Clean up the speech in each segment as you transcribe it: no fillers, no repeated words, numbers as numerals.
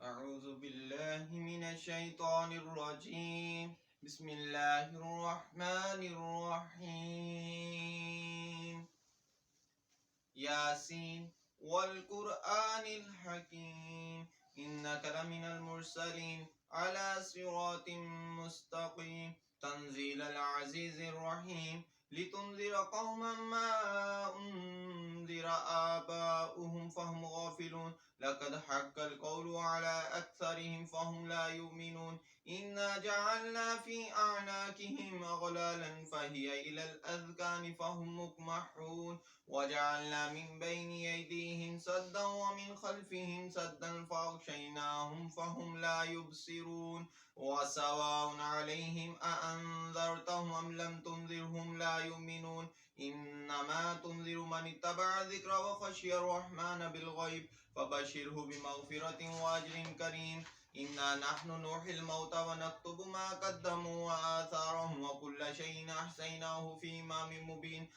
أعوذ بالله من الشيطان الرجيم. بسم الله الرحمن الرحيم. ياسين والقرآن الحكيم إنك لمن المرسلين على صراط مستقيم تنزيل العزيز الرحيم لتنذر قوما ما أنذر آباؤهم فهم غافلون لقد حق القول على أكثرهم فهم لا يؤمنون إنا جعلنا في أعناقهم أغلالا فهي إلى الأذقان فهم مقمحون وجعلنا من بين أيديهم سدا ومن خلفهم سدا فأغشيناهم فهم لا يبصرون وسواء عليهم أأنذرتهم أم لم تنذرهم لا يؤمنون إنما تنذر من اتبع الذكر وخشي الرحمن بالغيب فبشره بمغفرة وأجر كريم إنا نحن نحيي الموتى ونكتب ما قدموا وآثارهم وكل شيء أحصيناه في إمام مبين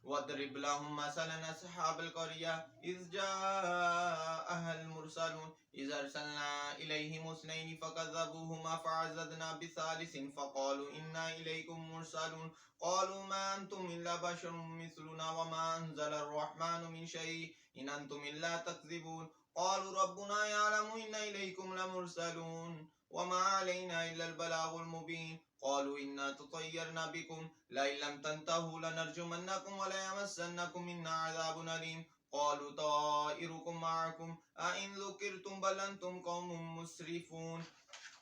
واضرب لهم مثلا أصحاب القرية إذ جاءها المرسلون إذ أرسلنا إليهم اثنين فكذبوهما فعززنا بثالث فقالوا إنا إليكم مرسلون قالوا ما أنتم إلا بشر مثلنا وما أنزل الرحمن من شيء إن أنتم إلا تكذبون قالوا ربنا يعلم إن إليكم لمرسلون وما علينا إلا البلاغ المبين قالوا إنا تطيرنا بكم لئن لم تنتهوا لنرجمنكم وليمسنكم منا عذاب أليم قالوا طائركم معكم أئن ذكرتم بل أنتم قوم مسرفون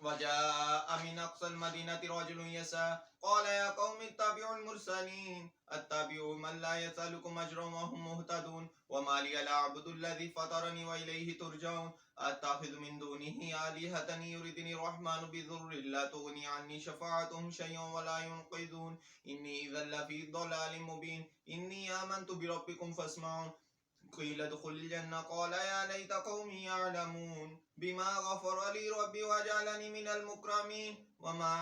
وجاء من أقصى المدينة رجل يسعى قال يا قوم اتبعوا المرسلين اتبعوا من لا يسألكم أجرا وهم مهتدون وما لي لا أعبد الذي فطرني وإليه ترجعون أتخذ من دونه آلهة يردني الرحمن بضر لا تغني عني شفاعتهم شيئا ولا ينقذون إني إذا لفي ضلال مبين إني آمنت بربكم فاسمعون قيل ادخل الجنة قال يا ليت قومي يعلمون بما غفر لي ربي وجعلني من المكرمين وما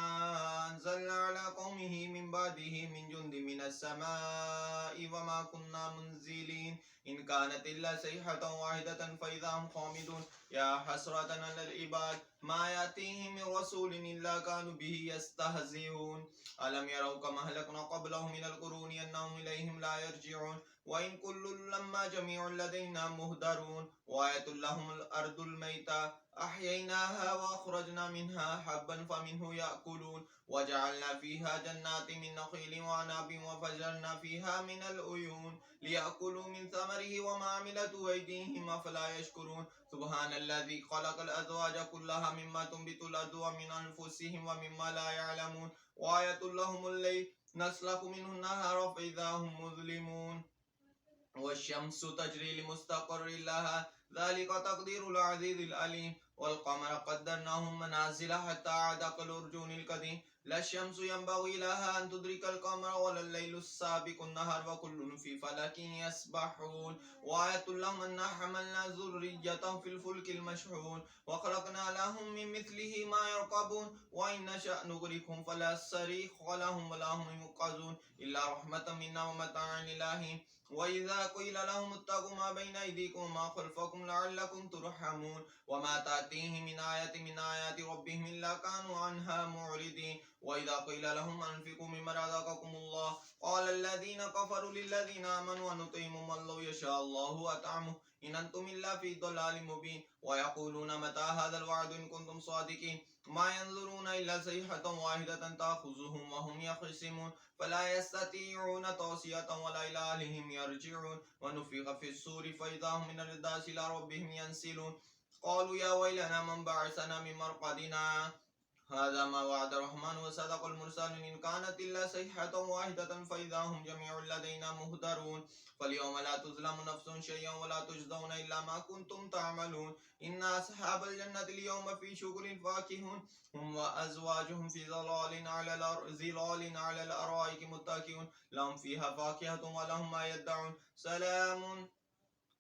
أنزلنا على قومه من بعده من جند من السماء وما كنا منزلين إن كانت إلا صيحة واحدة فإذا هم خامدون يا حسرة على العباد ما يأتيهم من رسول إلا كانوا به يستهزئون ألم يروا كما أهلكنا قبلهم من القرون أنهم إليهم لا يرجعون وإن كل لما جميع لدينا مهدرون وآية لهم الأرض الميتة أحييناها وأخرجنا منها حبا فمنه يأكلون وجعلنا فيها جنات من نخيل وعناب وفجرنا فيها من العيون ليأكلوا من ثمره وما عملته أيديهم أفلا يشكرون سبحان الذي خلق الأزواج كلها مما تنبت الأرض ومن أنفسهم ومما لا يعلمون وآية لهم الليل نسلخ منه النهار فإذا هم مظلمون والشمس تجري لمستقر لها ذلك تقدير العزيز العليم والقمر قدرناه منازل حتى عاد كالأرجون القديم لا الشمس ينبغي لها أن تدرك القمر ولا الليل السابق النهار وكل في فلك يسبحون وآية لهم أنا حملنا ذريتهم في الفلك المشحون وخلقنا لهم من مثله ما يركبون وإن نشأ نغرقهم فلا صريخ لهم ولا هم ينقذون إلا رحمة منا ومتاعا إلى وإذا قيل لهم اتقوا ما بين أيديكم وما خلفكم لعلكم ترحمون وما تأتيهم من آية من آيات ربهم إلا كانوا عنها معرضين وإذا قيل لهم أنفقوا مما رزقكم الله قال الذين كفروا للذين آمنوا ونطعم من لو يشاء الله أطعمه إن أنتم إلا في ضلال مبين ويقولون متى هذا الوعد إن كنتم صادقين ما ينظرون إلا صيحة واحدة تأخذهم وهم يخصمون فلا يستطيعون توصية ولا إلى أهلهم يرجعون ونفخ في الصور فإذا هم من الرداس إلى ربهم ينسلون قالوا يا ويلنا من بعثنا من مرقدنا هذا ما وعد الرحمن وصدق المرسلون إن كانت إلا صيحة واحدة فإذا هم جميع لدينا مهدرون فاليوم لا تظلم نفس شيئا ولا تجزون إلا ما كنتم تعملون إن أصحاب الجنة اليوم في شغل فاكهون هم وأزواجهم في ظلال على الأرائك متكئون لهم فيها فاكهة ولهم ما يدعون سلام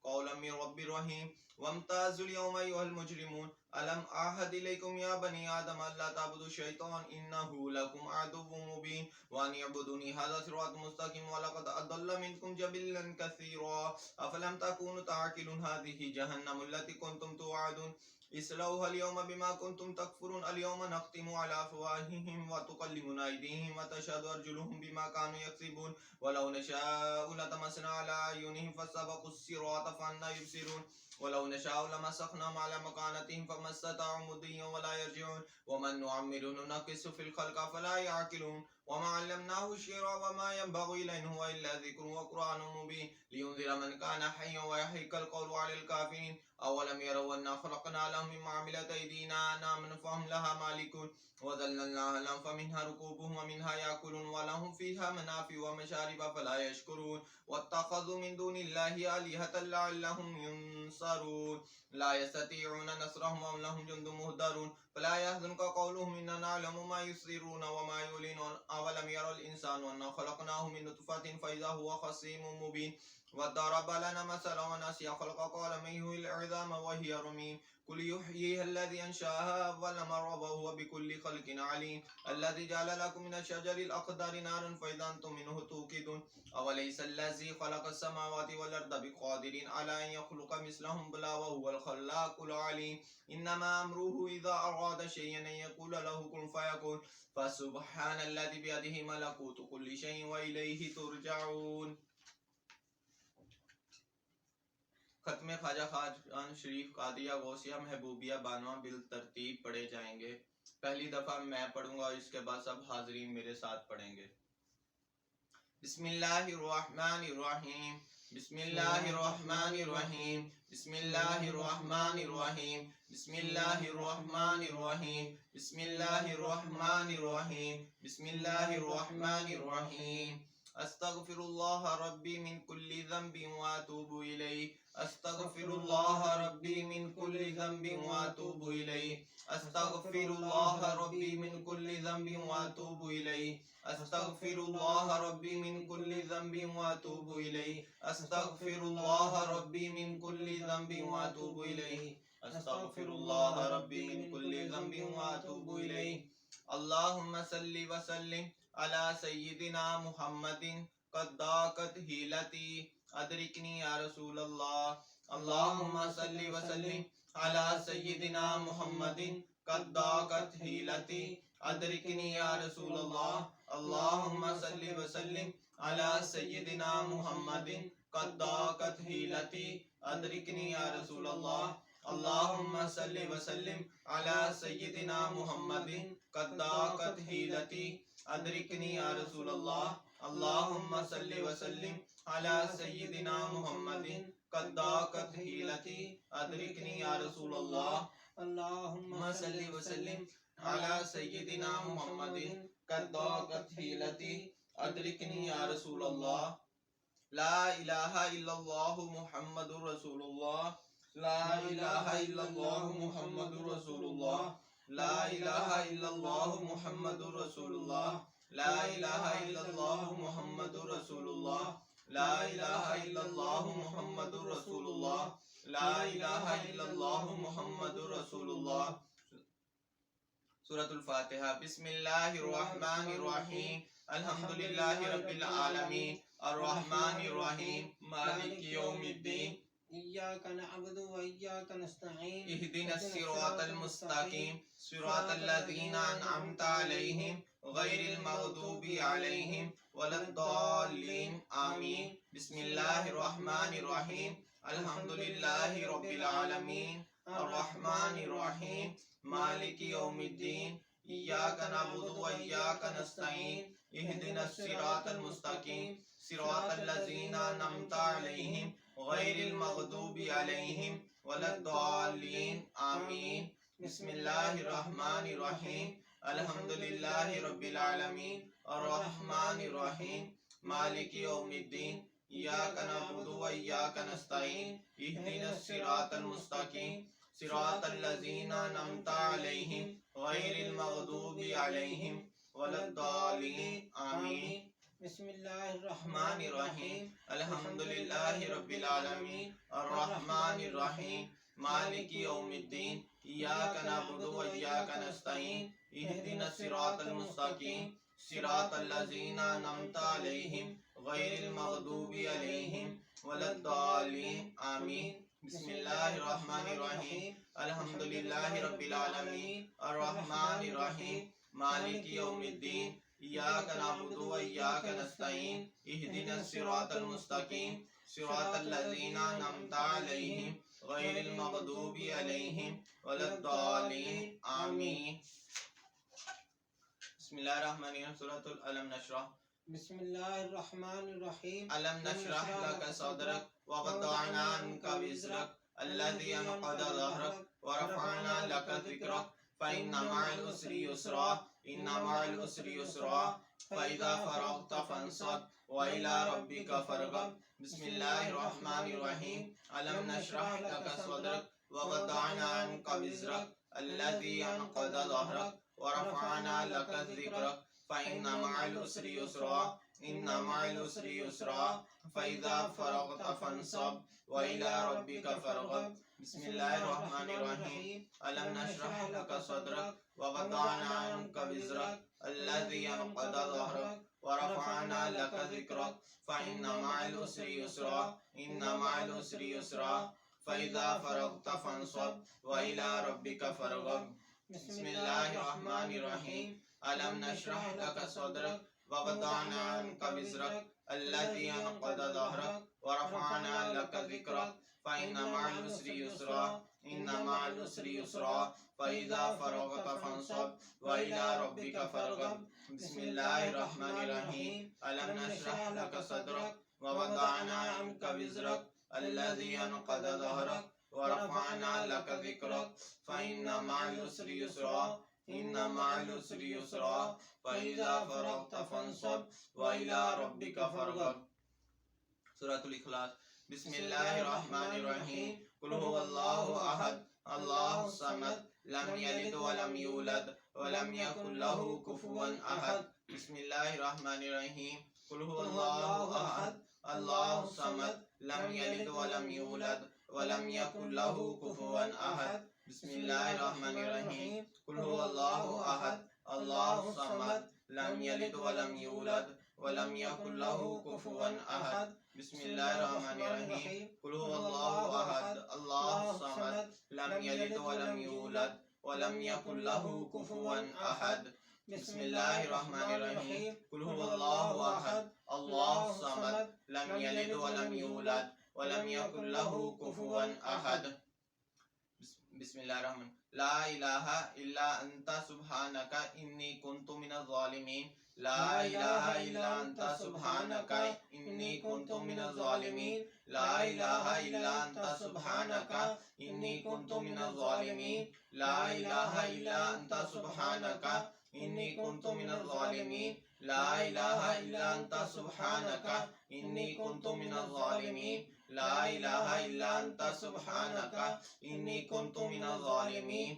قولا من رب رحيم وامتازوا اليوم أيها المجرمون ألم أعهد إليكم يا بني آدم ألا تعبدوا الشيطان إنه لكم عدو مبين وأن اعبدوني هذا صراط مستقيم ولقد أضل منكم جبلا كثيرا أفلم تكونوا تعقلون هذه جهنم التي كنتم توعدون اصلوها اليوم بما كنتم تكفرون اليوم نختم على أفواههم وتكلمنا أيديهم وتشهد أرجلهم بما كانوا يكسبون ولو نشاء لطمسنا على أعينهم فاستبقوا الصراط فأنى يبصرون ولو نشاء لمسخناهم على مكانتهم فما استطاعوا مضيا ولا يرجعون ومن نعمره ننقص في الخلق فلا يعقلون وما علمناه الشعر وما ينبغي له إن هو إلا ذكر وقرآن مبين لينذر من كان حيا ويحيق القول على الكافرين أولم يروا أنا خلقنا لهم مما عملت أيدينا أنعاما فهم لها مالكون وذللناها لهم فمنها ركوبهم ومنها يأكلون ولهم فيها منافع ومشارب فلا يشكرون واتخذوا من دون الله آلهة لعلهم ينصرون لا يستطيعون نصرهم وهم لهم جند مهدرون فلا يحزنك قولهم إننا نعلم ما يسرون وما يعلنون أولم يرى الإنسان أنا خلقناه من نطفة فإذا هو خصيم مبين وضرب لنا مثلا ونسي خلقه قال من يحيي العظام وهي رميم قل يحييها الذي أنشأها أول مرة وهو بكل خلق عليم الذي جعل لكم من الشجر الأخضر نارا فإذا أنتم منه توقدون أوليس الذي خلق السماوات والأرض بقادر على أن يخلق مثلهم بلى وهو الخلاق العليم إنما أمره إذا أراد شيئا أن يقول له كن فيكون فسبحان الذي بيده ملكوت كل شيء وإليه ترجعون. ختم خواجہ خاقان شریف قادریہ غوثیہ محبوبیہ بانواں بالترتیب پڑھے جائیں گے. پہلی دفعہ میں پڑھوں گا اور اس کے بعد سب حاضرین میرے ساتھ پڑھیں گے. بسم اللہ الرحمن الرحیم بسم اللہ الرحمن الرحیم بسم اللہ الرحمن الرحیم بسم اللہ الرحمن الرحیم بسم اللہ الرحمن الرحیم بسم اللہ الرحمن الرحیم استغفر اللہ ربی من کل ذنب واتوب الیہ استغفر اللہ ربی من کل ذنب واتوب الیہ استغفر اللہ ربی من کل ذنب واتوب الیہ استغفر اللہ ربی من کل ذنب واتوب الیہ استغفر اللہ ربی من کل ذنب واتوب الیہ استغفر اللہ ربی من کل ذنب واتوب الیہ. اللہم صلی وسلم علی سیدنا محمد قد ضاقت حیلتی ادرکنی یا رسول اللہ. اللہم صلی وسلم علی سیدنا محمد قد ضاقت حیلتی ادرکنی یا رسول اللہ. اللہم صلی وسلم علی سیدنا محمد قد ضاقت حیلتی ادرکنی یا رسول اللہ. اللہم صلی وسلم علی سیدنا محمد قد ضاقت حیلتی ادرکنی یا رسول اللہ. اللہم صلی وسلم علی سیدنا محمد قد ضاقت حیلتی ادرکنی یا رسول اللہ. اللہم صلی وسلم علی سیدنا محمد قد ضاقت حیلتی ادرکنی یا رسول اللہ. لا الہ الا اللہ محمد رسول اللہ. لا الہ الا اللہ محمد رسول اللہ. لا الہ الا اللہ محمد رسول اللہ. لا الہ الا اللہ محمد رسول اللہ. لا الہ الا اللہ محمد رسول اللہ. لا الہ الا اللہ محمد رسول اللہ. سورۃ الفاتحہ. بسم اللہ الرحمن الرحیم الحمدللہ رب العالمین الرحمن الرحیم مالک یوم الدین إياك نعبد وإياك نستعين اهدنا الصراط المستقيم صراط الذين أنعمت عليهم غير المغضوب عليهم ولا الضالين آمين. بسم الله الرحمن الرحيم الحمد لله رب العالمين الرحمن الرحيم مالك يوم الدين إياك نعبد وإياك نستعين اهدنا الصراط المستقيم صراط الذين أنعمت عليهم غیر المغضوب علیہم ولا الضالین آمین. بسم اللہ الرحمن الرحیم الحمدللہ رب العالمین الرحمن الرحیم مالک یوم الدین ایاک نعبد و ایاک نستعین اہدنا الصراط المستقیم صراط الذین انعمت علیہم غیر المغضوب علیہم ولا الضالین آمین. بسم اللہ الرحمن الرحیم الحمدللہ رب العالمین الرحمن الرحیم مالک یوم الدین ایاک نعبد و ایاک نستعین اہدنا الصراط المستقیم صراط الذین انعمت علیہم غیر المغضوب علیہم ولا الضالین آمین. بسم اللہ الرحمن الرحیم الحمد للہ رب العالمین الرحمن الرحیم مالک یوم الدین ایاک نعبد و ایاک نستعین اہدنا الصراط المستقیم صراط الذین انعمت علیہم غیر المغضوب علیہم ولا الضالین آمین۔ بسم اللہ الرحمن الرحیم سورۃ الم نشرح بسم اللہ الرحمن الرحیم ألم نشرح لك صدرك ووضعنا عنك وزرك الذي أنقض ظهرك ورفعنا لك ذكرك فإن مع العسر يسرا إن مع العسر يسرا فإذا فرغت فانصب وإلى ربك فارغب۔ بسم الله الرحمن الرحيم ألم نشرح لك صدرك ووضعنا عنك وزرك الذي أنقض ظهرك ورفعنا لك ذكرك فإن مع العسر يسرا إن مع العسر يسرا فإذا فرغت فانصب وإلى ربك فارغب۔ بسم الله الرحمن الرحيم ألم نشرح لك صدرك ووضعنا عنك وزرك الذي أنقض ظهرك ورفعنا لك ذكرك فإن مع العسر يسرا إن مع العسر يسرا فإذا فرغت فانصب وإلى ربك فارغب۔ بسم الله الرحمن الرحيم ألم نشرح لك صدرك ووضعنا عنك وزرك الذي أنقض ظهرك ورفعنا لك ذكرك فإن مع العسر يسرا إن مع العسر يسرا فإذا فرغت فانصب وإلى ربك فارغب۔ بسم الله الرحمن الرحيم ألم نشرح لك صدرك ووضعنا عنك وزرك الذي أنقض ظهرك ورفعنا لك ذكرك فإن مع العسر يسرا إن مع العسر يسرا فإذا فرغت فانصب وإلى ربك فارغب۔ سورۃ الاخلاص بسم اللہ الرحمن الرحیم قل هو اللہ احد اللہ الصمد لم یلد ولم یولد ولم یکن له کفوا احد۔ بسم اللہ الرحمن الرحیم قل هو اللہ احد اللہ الصمد لم یلد ولم یولد ولم یکن له کفوا احد۔ بسم اللہ الرحمن الرحیم قل هو اللہ احد اللہ الصمد لم یلد ولم یولد ولم یکن له کفوا احد۔ بسم اللہ الرحمن الرحیم قل هو اللہ احد اللہ الصمد لم یلد ولم یولد ولم یکن له کفوا احد۔ بسم اللہ الرحمن الرحیم قل هو اللہ احد اللہ الصمد لم یلد ولم یولد ولم یکن له کفوا احد۔ بسم اللہ الرحمن لا الہ الا انت سبحانک انی کنت من الظالمین لا الہ الا انت سبحانک انی کنت من الظالمین لا الہ الا انت سبحانک انی کنت من الظالمین لا الہ الا انت سبحانک انی کنت من الظالمین لا الہ الا انت سبحانک انی کنت من الظالمین لا الہ الا انت سبحانک انی کنت من الظالمین۔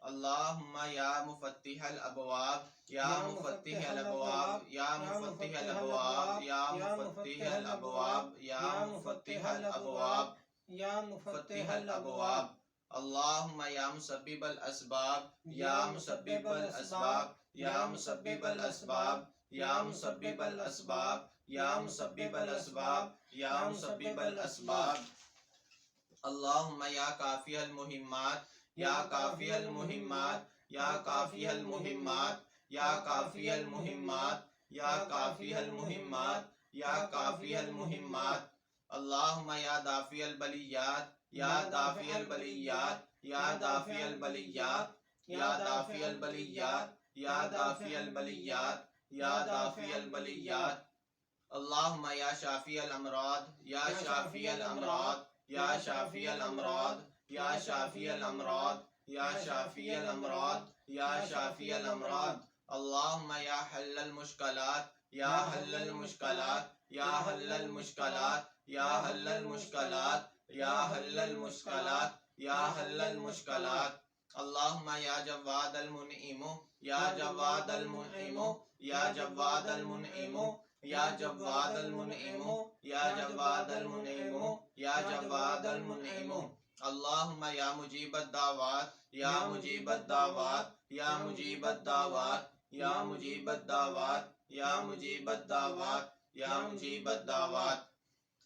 اللہم یا مفتح الابواب یا مفتح الابواب یا مفتح الابواب یا مفتح الابواب یا مفتح الابواب یا مفتح الابواب۔ اللہم یا مسبب الاسباب یا مسبب الاسباب یا مسبب الاسباب یا مسبب الاسباب یا مسبب الاسباب یا مسبب الاسباب۔ اللہم یا کافی المہمات یا کافی المہمات یا کافی المہمات یا کافی المہمات یا کافی المہمات یا کافی المہمات۔ اللہم یا دافع البلیات یا دافع البلیات یا دافع البلیات یا دافع البلیات یا دافع البلیات یا دافع البلیات۔ اللہم یا شافی الامراض یا شافی الامراض یا شافی الامراض یا شافی الامراض یا شافی الامراض یا شافی الامراض۔ اللہم یا حل المشکلات یا حل المشکلات یا حل المشکلات یا حل المشکلات یا حل المشکلات یا حل المشکلات۔ اللہم یا جواد المنعم یا جواد المنعم یا جواد المنعم یا جواد المنعم یا جواد المنعم یا جواد المنعم۔ اللہم یا مجیب الدعوات یا مجیب الدعوات یا مجیب الدعوات یا مجیب الدعوات یا مجیب الدعوات یا مجیب الدعوات۔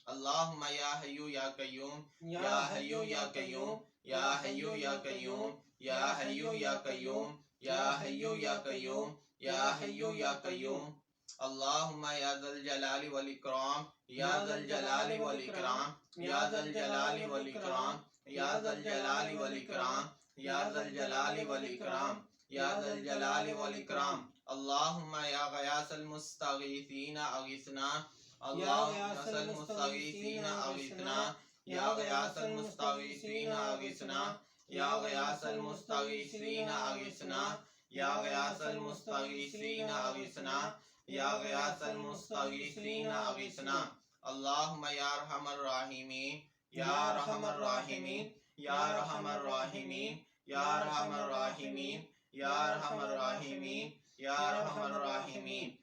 اللہم یا حی یا قیوم یا حی یا قیوم یا حیو یا قیوم یا حیو یا قیوم یا حیو یا قیوم یا حیو یا قیوم اللہم یا ذا الجلال والاکرام یا ذا الجلال والاکرام یا ذا الجلال والاکرام یا ذا الجلال والاکرام یا ذا الجلال والاکرام یا ذا الجلال والاکرام اللہم یا غیاث المستغیثین اغثنا اللہم غیاث المستغیثین اغثنا یا غیاث المستغیثین اغثنا یا غیاث المستغیثین اغثنا یا غیاث المستغیثین اغثنا یا غیاث المستغیثین اغثنا اللہم یا ارحم الراحمین یا ارحم الراحمین یا ارحم الراحمین یا ارحم الراحمین یا ارحم الراحمین یا ارحم الراحمین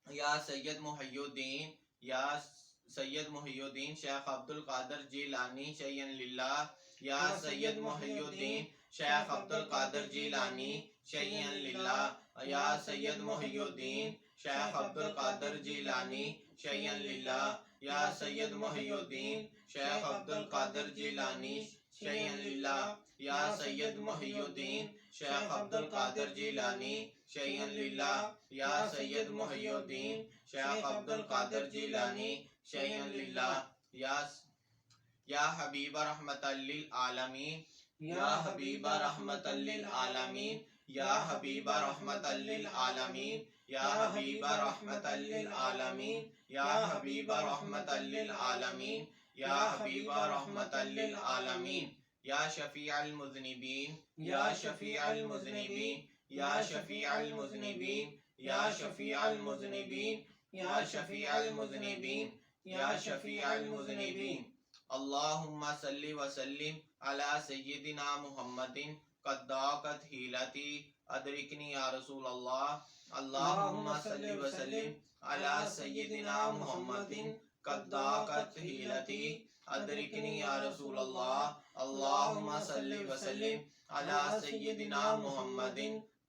یا سید محی الدین یا سید محی الدین شیخ عبد القادر جیلانی شیئا للہ یا سید محی الدین شیخ عبد القادر جیلانی شیئا للہ یا سید محی الدین شیخ عبد القادر جیلانی شیئا للہ یا سید محی الدین شیخ عبد القادر جیلانی شیئا للہ یا سید محی الدین شیخ عبد القادر جیلانی شیئا للہ یا سید محی الدین شیخ عبد القادر جیلانی شیئا للہ یا حبیب رحمت للعالمین یا حبیب رحمت للعالمین یا حبیب رحمت للعالمین یا حبیب رحمت للعالمین یا حبیب رحمت للعالمین یا حبیب رحمت للعالمین یا شفیع المذنبین یا شفیع المذنبین یا شفیع المذنبین یا شفیع المذنبین یا شفیع المذنبین یا شفیع المذنبین اللہم صلی وسلم علی سیدنا محمد قد ضاقت حیلتی ادرکنی یا رسول اللہ اللہم صلی وسلم علی سیدنا محمد قد ضاقت حیلتی ادرکنی یا رسول اللہ اللہم صلی وسلم علی سیدنا محمد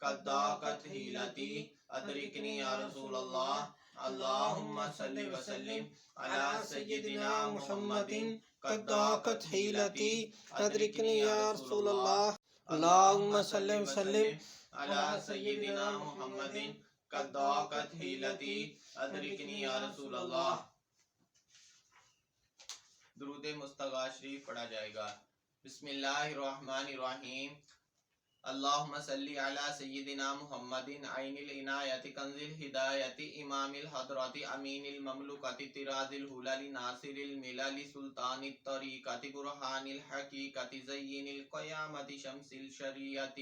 قد ضاقت حیلتی ادرکنی یا رسول اللہ اللہم صلی وسلم علی سیدنا محمد قد ضاقت حیلتی ادرکنی یا رسول اللہ اللہم صلی وسلم علی سیدنا محمد قد ضاقت حیلتی ادرکنی یا رسول اللہ درود مصطفیٰ شریف پڑھا جائے گا بسم اللہ الرحمن الرحیم اللہم صلی علی سیدنا محمد عین العنایت کنز الہدایت امام الحضرات امین المملکت طراز الحلل ناصر الملل سلطان الطریقت برہان الحقیقت زین القیامت شمس الشریعت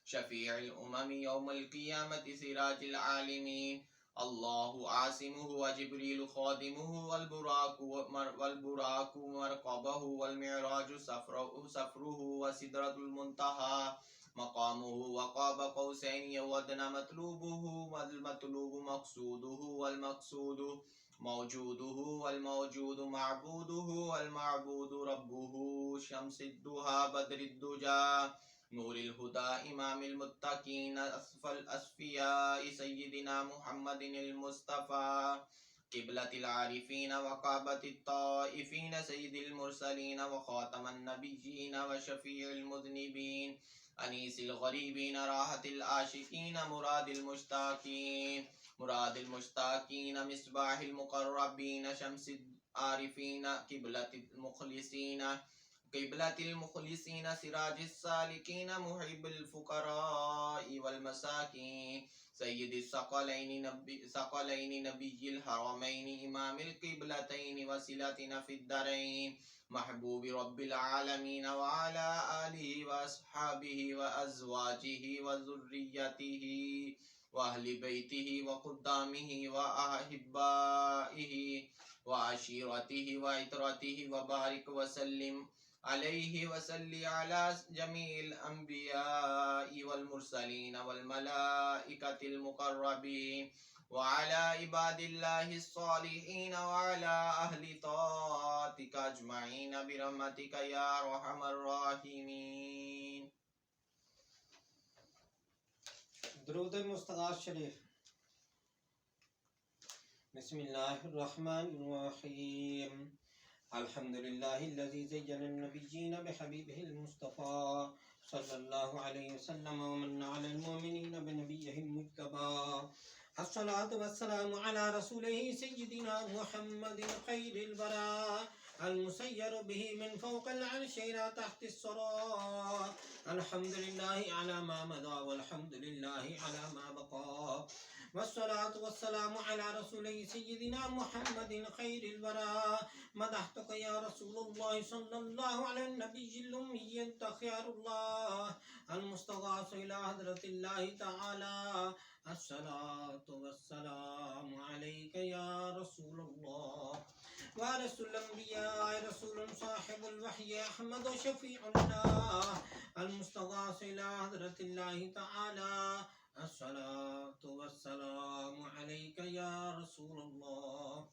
شفیع الامم یوم القیامت سراج العالمین اللہ عاصمہ وجبریل خادمہ والبراق مرقبہ والمعراج سفرہ وسدرۃ المنتہى مقامه وقاب قوسین یودنا مطلوبه والمطلوب مقصوده والمقصود موجوده والموجود معبوده والمعبود ربه شمس الدہا بدر الدجا نور الہدى امام المتقین اسفل الاسفیاء سیدنا محمد المصطفى قبلة العارفین وقابة الطائفین سید المرسلین وخاتم النبیین وشفیع المذنبین انیس الغریبین راحت العاشقین مراد المشتاقین مصباح المقربین شمس العارفین قبلة المخلصین سراج السالکین محب الفقراء والمساکین سید الثقلین نبی الحرمین امام القبلتین وسیلتنا فی الدارین محبوب رب العالمین وعلى آلہ واصحابہ وازواجہ وذریتہ واہل بیتہ وخدامہ واحبائہ وعشیرتہ وعطرتہ وبارک وسلم علیہ وصلی علی جمیع الانبیاء والمرسلین والملائکۃ المقربین وعلى عباد اللہ الصالحین وعلى اہل طاعتک اجمعین برحمتک یا ارحم الراحمین درود مصطفیٰ شریف بسم اللہ الرحمن الرحیم الحمد لله الذي زين النبيين بحبيبه المصطفى صلى الله عليه وسلم ومن على المؤمنين بنبيه المجتبى. الصلاة والسلام على رسوله سيدنا محمد خير البراء المسير به من فوق العرش إلى تحت الثرى. الحمد لله على ما مضى والحمد لله على ما بقى. والصلاة والسلام على رسوله سيدنا محمد خير البراء. مدحتك يا رسول الله صلى الله على النبي الأمي أنت خيار الله المستغاث إلى حضرة الله تعالى. الصلاة والسلام عليك يا رسول الله ورسول الأنبياء رسول صاحب الوحي أحمد شفيع الله المستغاث إلى حضرة الله تعالى. الصلاة والسلام عليك يا رسول الله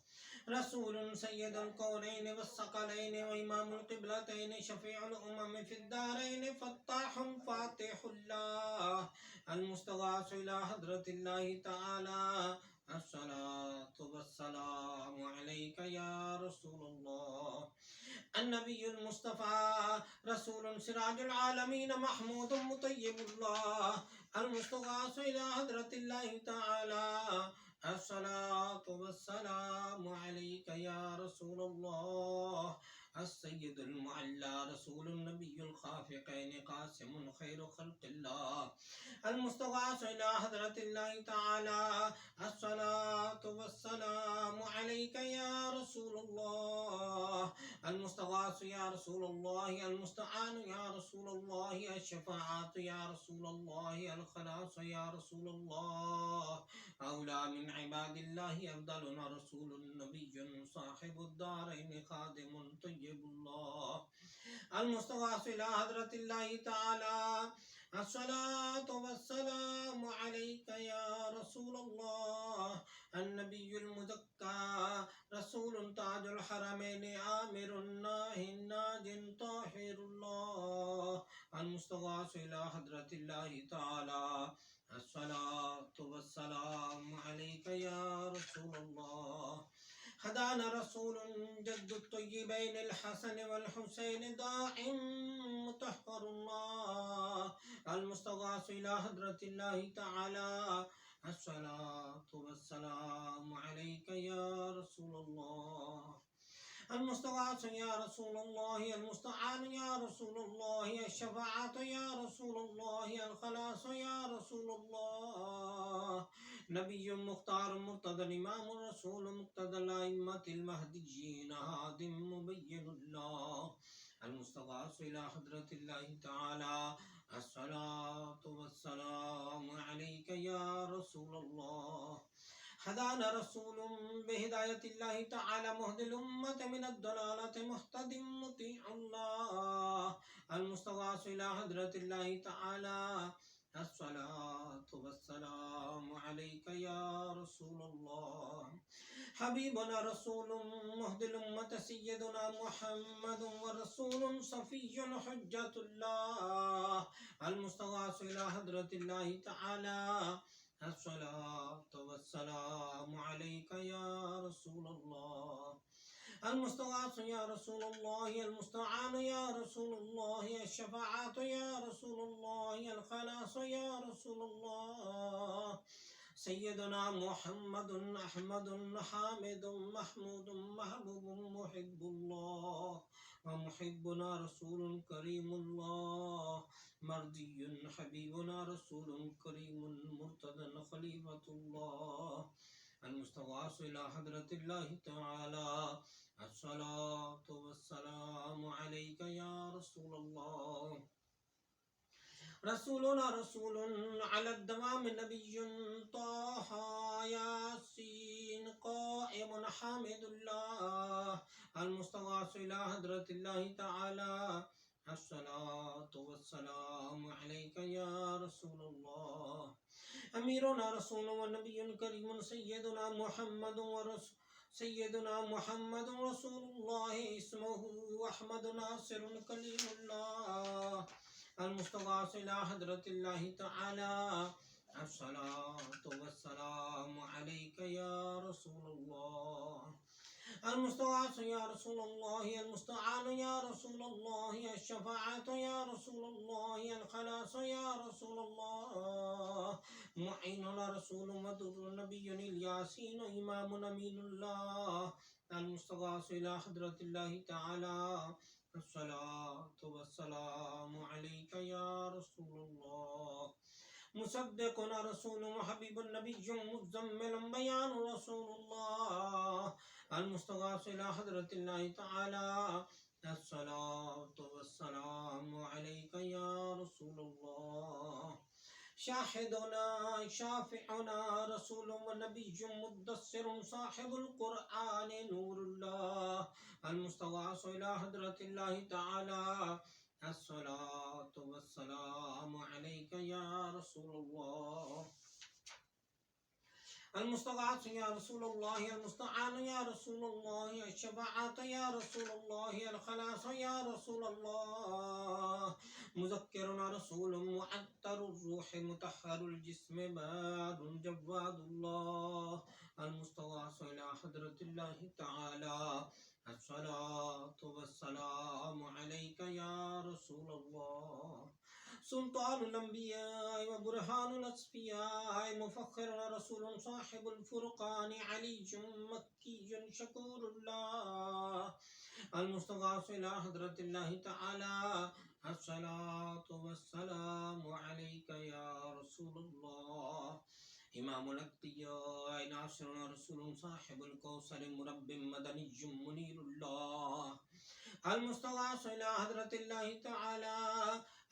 رسول سيد الكونين والثقلين وإمام القبلتين شفيع الأمم في الدارين فتاح فاتح الله المستغاث إلى حضرة الله تعالى. الصلاة والسلام عليك يا رسول الله النبي المصطفى رسول سراج العالمين محمود مطيب الله المستغاث إلى حضرة الله تعالى. الصلاة والسلام عليك يا رسول الله السيد المعلى رسول النبي الخافقين قاسم خير خلق الله المستغاث إلى حضرة الله تعالى. الصلاة والسلام عليك يا رسول الله المستغاث يا رسول الله المستعان يا رسول الله الشفاعة يا رسول الله الخلاص يا رسول الله أولى من عباد الله أفضلنا رسول نبي صاحب الدارين خادم طيب الله المستغاث إلى حضرة الله تعالى. الصلاة والسلام عليك يا رسول الله النبي المزكى رسول تاج الحرمين آمر ناهي ناج طاهر الله المستغاث إلى حضرة الله تعالى. الصلاة والسلام عليك يا رسول الله هدانا رسول جد الطيبين الحسن والحسين داع مطهر الله المستغاث إلى حضرة الله تعالى. الصلاة والسلام عليك يا رسول الله المستغاث يا رسول الله المستعان يا رسول الله الشفاعة يا رسول الله الخلاص يا رسول الله نبي مختار مرتضى إمام الرسول مقتدى الأئمة المهديين هاد مبين الله المستغاث إلى حضرة الله تعالى. الصلاة والسلام عليك يا رسول الله هدانا رسول بهداية الله تعالى مهدي الأمة من الضلالة مهتد مطيع الله المستغاث إلى حضرة الله تعالى. الصلاة والسلام عليك يا رسول الله حبيبنا رسول مهدي الأمة سيدنا محمد ورسول صفي حجة الله المستغاث إلى حضرة الله تعالى. الصلاة والسلام عليك يا رسول الله المستغاث يا رسول الله المستعان يا رسول الله الشفاعة يا رسول الله الخلاص يا رسول الله سيدنا محمد أحمد حامد محمود محبوب محب الله ومحبنا رسول كريم الله مرضي حبيبنا رسول كريم مرتضى خليفة الله المستغاث إلى حضرة الله تعالى. الصلاة والسلام عليك يا رسول الله رسولنا رسول على الدوام نبي طه ياسين قائم حامد الله المستغاث إلى حضرة الله تعالى. الصلاة والسلام عليك يا رسول الله أميرنا رسول ونبي كريم سيدنا محمد رسول الله اسمه أحمد ناصر كليم الله المستغاث إلى حضرة الله تعالى. الصلاة والسلام عليك يا رسول الله المستغاث يا رسول الله، المستعان يا رسول الله، الشفاعة يا رسول الله، الخلاص يا رسول الله. معيننا رسول مدر نبي الياسين إمام أمين الله. المستغاث إلى حضرة الله تعالى. الصلاة والسلام عليك يا رسول الله. مصدق رسول وحبيب النبي مزمل بيان رسول الله. المستغاث إلى حضرة الله تعالى. الصلاة والسلام عليك يا رسول الله. شاهدنا شافعنا رسول ونبي مدثر صاحب القرآن نور الله. المستغاث إلى حضرة الله تعالى. الصلاة والسلام عليك يا رسول الله. المستغاث يا رسول الله، المستعان يا رسول الله، الشفاعة يا رسول الله، الخلاص يا رسول الله. مذكرنا رسول معطر الروح مطهر الجسم باد جواد الله. المستغاث إلى حضرة الله تعالى. الصلاة والسلام عليك يا رسول الله. سلطان الأنبياء وبرهان الأصفياء مفخر رسول صاحب الفرقان علي مكي شكور الله. المستغاث إلى حضرة الله تعالى. الصلاة والسلام عليك يا رسول الله. إمام الأتقياء ناصر رسول صاحب الكوثر مرب مدني منير الله. المستغاث إلى حضرة الله تعالى.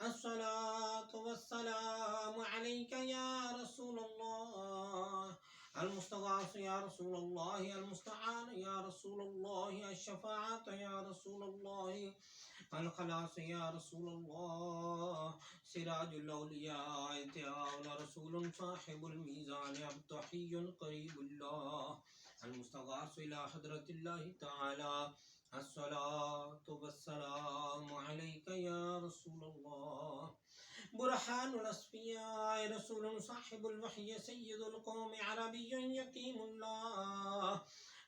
الصلاة والسلام عليك يا رسول الله. المستغاث يا رسول الله، المستعان يا رسول الله، الشفاعة يا رسول الله، الخلاص يا رسول الله. سراج الأولياء انتهاء رسول صاحب الميزان الضحي قريب الله. المستغاث إلى حضرة الله تعالى. الصلاة والسلام عليك يا رسول الله. برهان الأصفياء رسول صاحب الوحي سيد القوم عربي يقيم الله.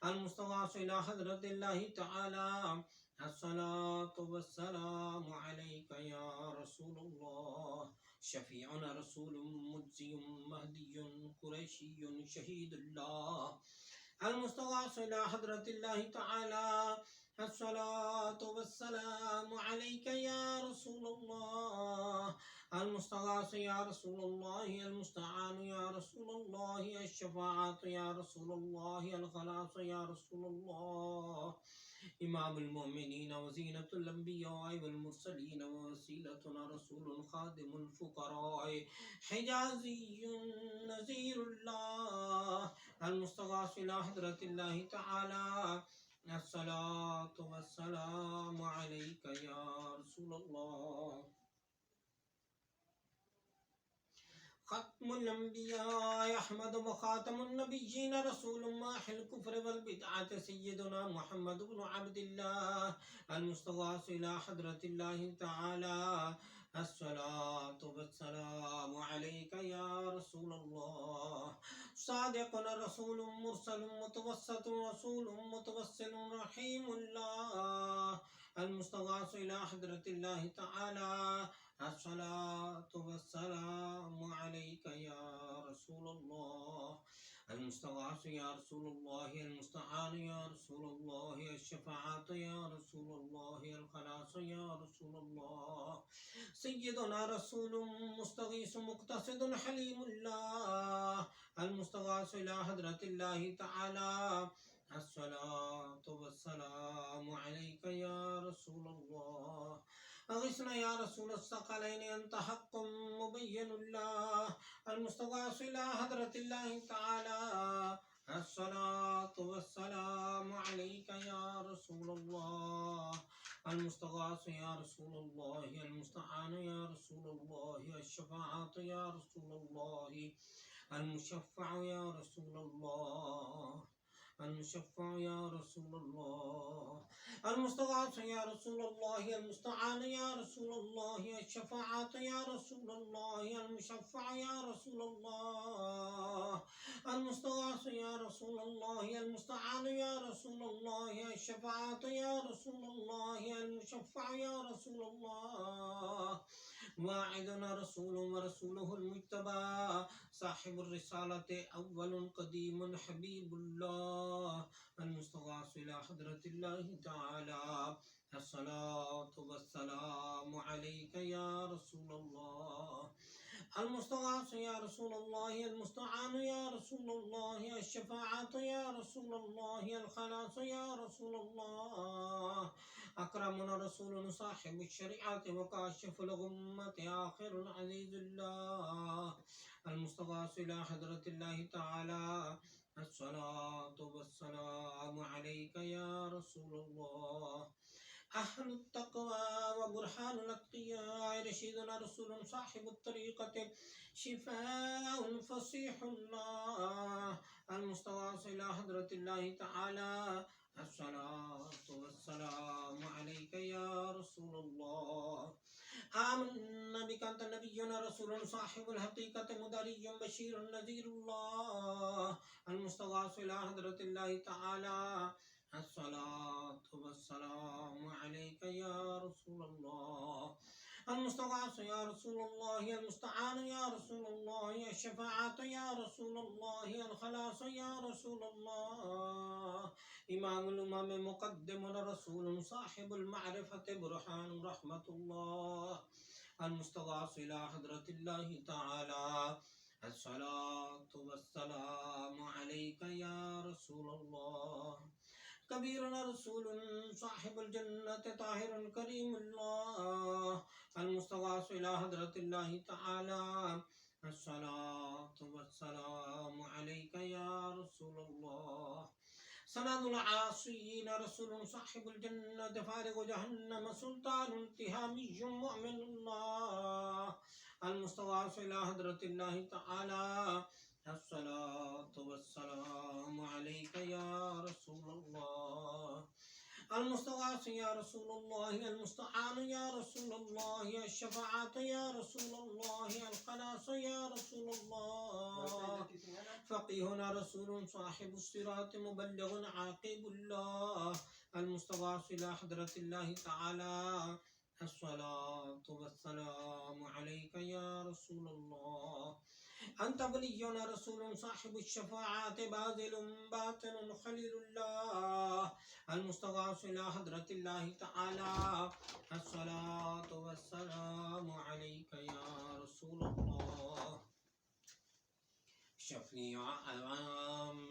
المستغاث إلى حضرة الله تعالى. الصلاة والسلام عليك يا رسول الله. شفيعنا رسول مجزي مهدي قريشي شهيد الله. المستغاث إلى حضرة الله تعالى. الصلاة والسلام عليك يا رسول الله. المستغاث يا رسول الله، المستعان يا رسول الله، الشفاعة يا رسول الله، الخلاص يا رسول الله. إمام المؤمنين وزينة الأنبياء والمرسلين ووسيلتنا رسول خادم الفقراء حجازي نذير الله. المستغاث إلى حضرة الله تعالى. الصلاة والسلام عليك يا رسول الله. ختم الأنبياء أحمد وخاتم النبيين رسول ماحي الكفر والبدعة سيدنا محمد بن عبد الله. المستغاث إلى حضرة الله تعالى. الصلاة والسلام عليك يا رسول الله. صادق رسول مرسل متوسط رسول متوسل رحيم الله. المستغاث إلى حضرة الله تعالى. الصلاة والسلام عليك يا رسول الله. المستغاث يا رسول الله، المستعان يا رسول الله، الشفاعة يا رسول الله، الخلاص يا رسول الله. سيدنا رسول مستغيث مقتصد حليم الله. المستغاث إلى حضرة الله تعالى. الصلاة والسلام عليك يا رسول الله. أغثنا يا رسول الثقلين أنت حق مبين الله. المستغاث إلى حضرة الله تعالى. الصلاة والسلام عليك يا رسول الله. المستغاث يا رسول الله، المستعان يا رسول الله، الشفاعة يا رسول الله، المشفع يا رسول الله. المشفع يا رسول الله، المستغاث يا رسول الله، المستعان يا رسول الله، الشفاعة يا رسول الله، المشفع يا رسول الله، المستغاث يا رسول الله، المستعان يا رسول الله، الشفاعة يا رسول الله، المشفع يا رسول الله، واعدنا رسول ورسوله المجتبى، صاحب الرسالة أول قديم حبيب الله، المستغاث إلى حضرة الله تعالى، الصلاة والسلام عليك يا رسول الله، المستغاث يا رسول الله، المستعان يا رسول الله، الشفاعة يا رسول الله، الخلاص يا رسول الله، أكرمنا رسول صاحب الشريعة وكاشف الغمة آخر عزيز الله، المستغاث إلى حضرة الله تعالى، الصلاة والسلام عليك يا رسول الله، أهل التقوى وبرهان الأتقياء، رشيدنا رسول صاحب الطريقة، شفاء فصيح الله، المستغاث إلى حضرة الله تعالى، الصلاة والسلام عليك يا رسول الله، آمنا بك أنت نبينا رسول صاحب الحقيقة، مدري بشير نذير الله، المستغاث إلى حضرة الله تعالى، الصلاة والسلام عليك يا رسول الله، المستغاث يا رسول الله، المستعان يا رسول الله، الشفاعة يا رسول الله، الخلاص يا رسول الله، إمام الأمم مقدم رسول صاحب المعرفة برهان رحمة الله، المستغاث إلى حضرة الله تعالى، الصلاة والسلام عليك يا رسول الله، كبيرنا رسول صاحب الجنة طاهر كريم الله، المستغاث إلى حضرة الله تعالى، الصلاة والسلام عليك يا رسول الله، سند العاصين رسول صاحب الجنة فارغ جهنم سلطان تهامي مؤمن الله، المستغاث إلى حضرة الله تعالى، الصلاة والسلام عليك يا رسول الله، المستغاث يا رسول الله، المستعان يا رسول الله، الشفاعة يا رسول الله، الخلاص يا رسول الله، فقيهنا رسول صاحب الصراط مبلغ عاقب الله، المستغاث إلى حضرة الله تعالى، الصلاة والسلام عليك يا رسول الله، أنت ولينا رسول صاحب الشفاعة باذل باطن خليل الله، المستغاث إلى حضرة الله تعالى، الصلاة والسلام عليك يا رسول الله، شفيع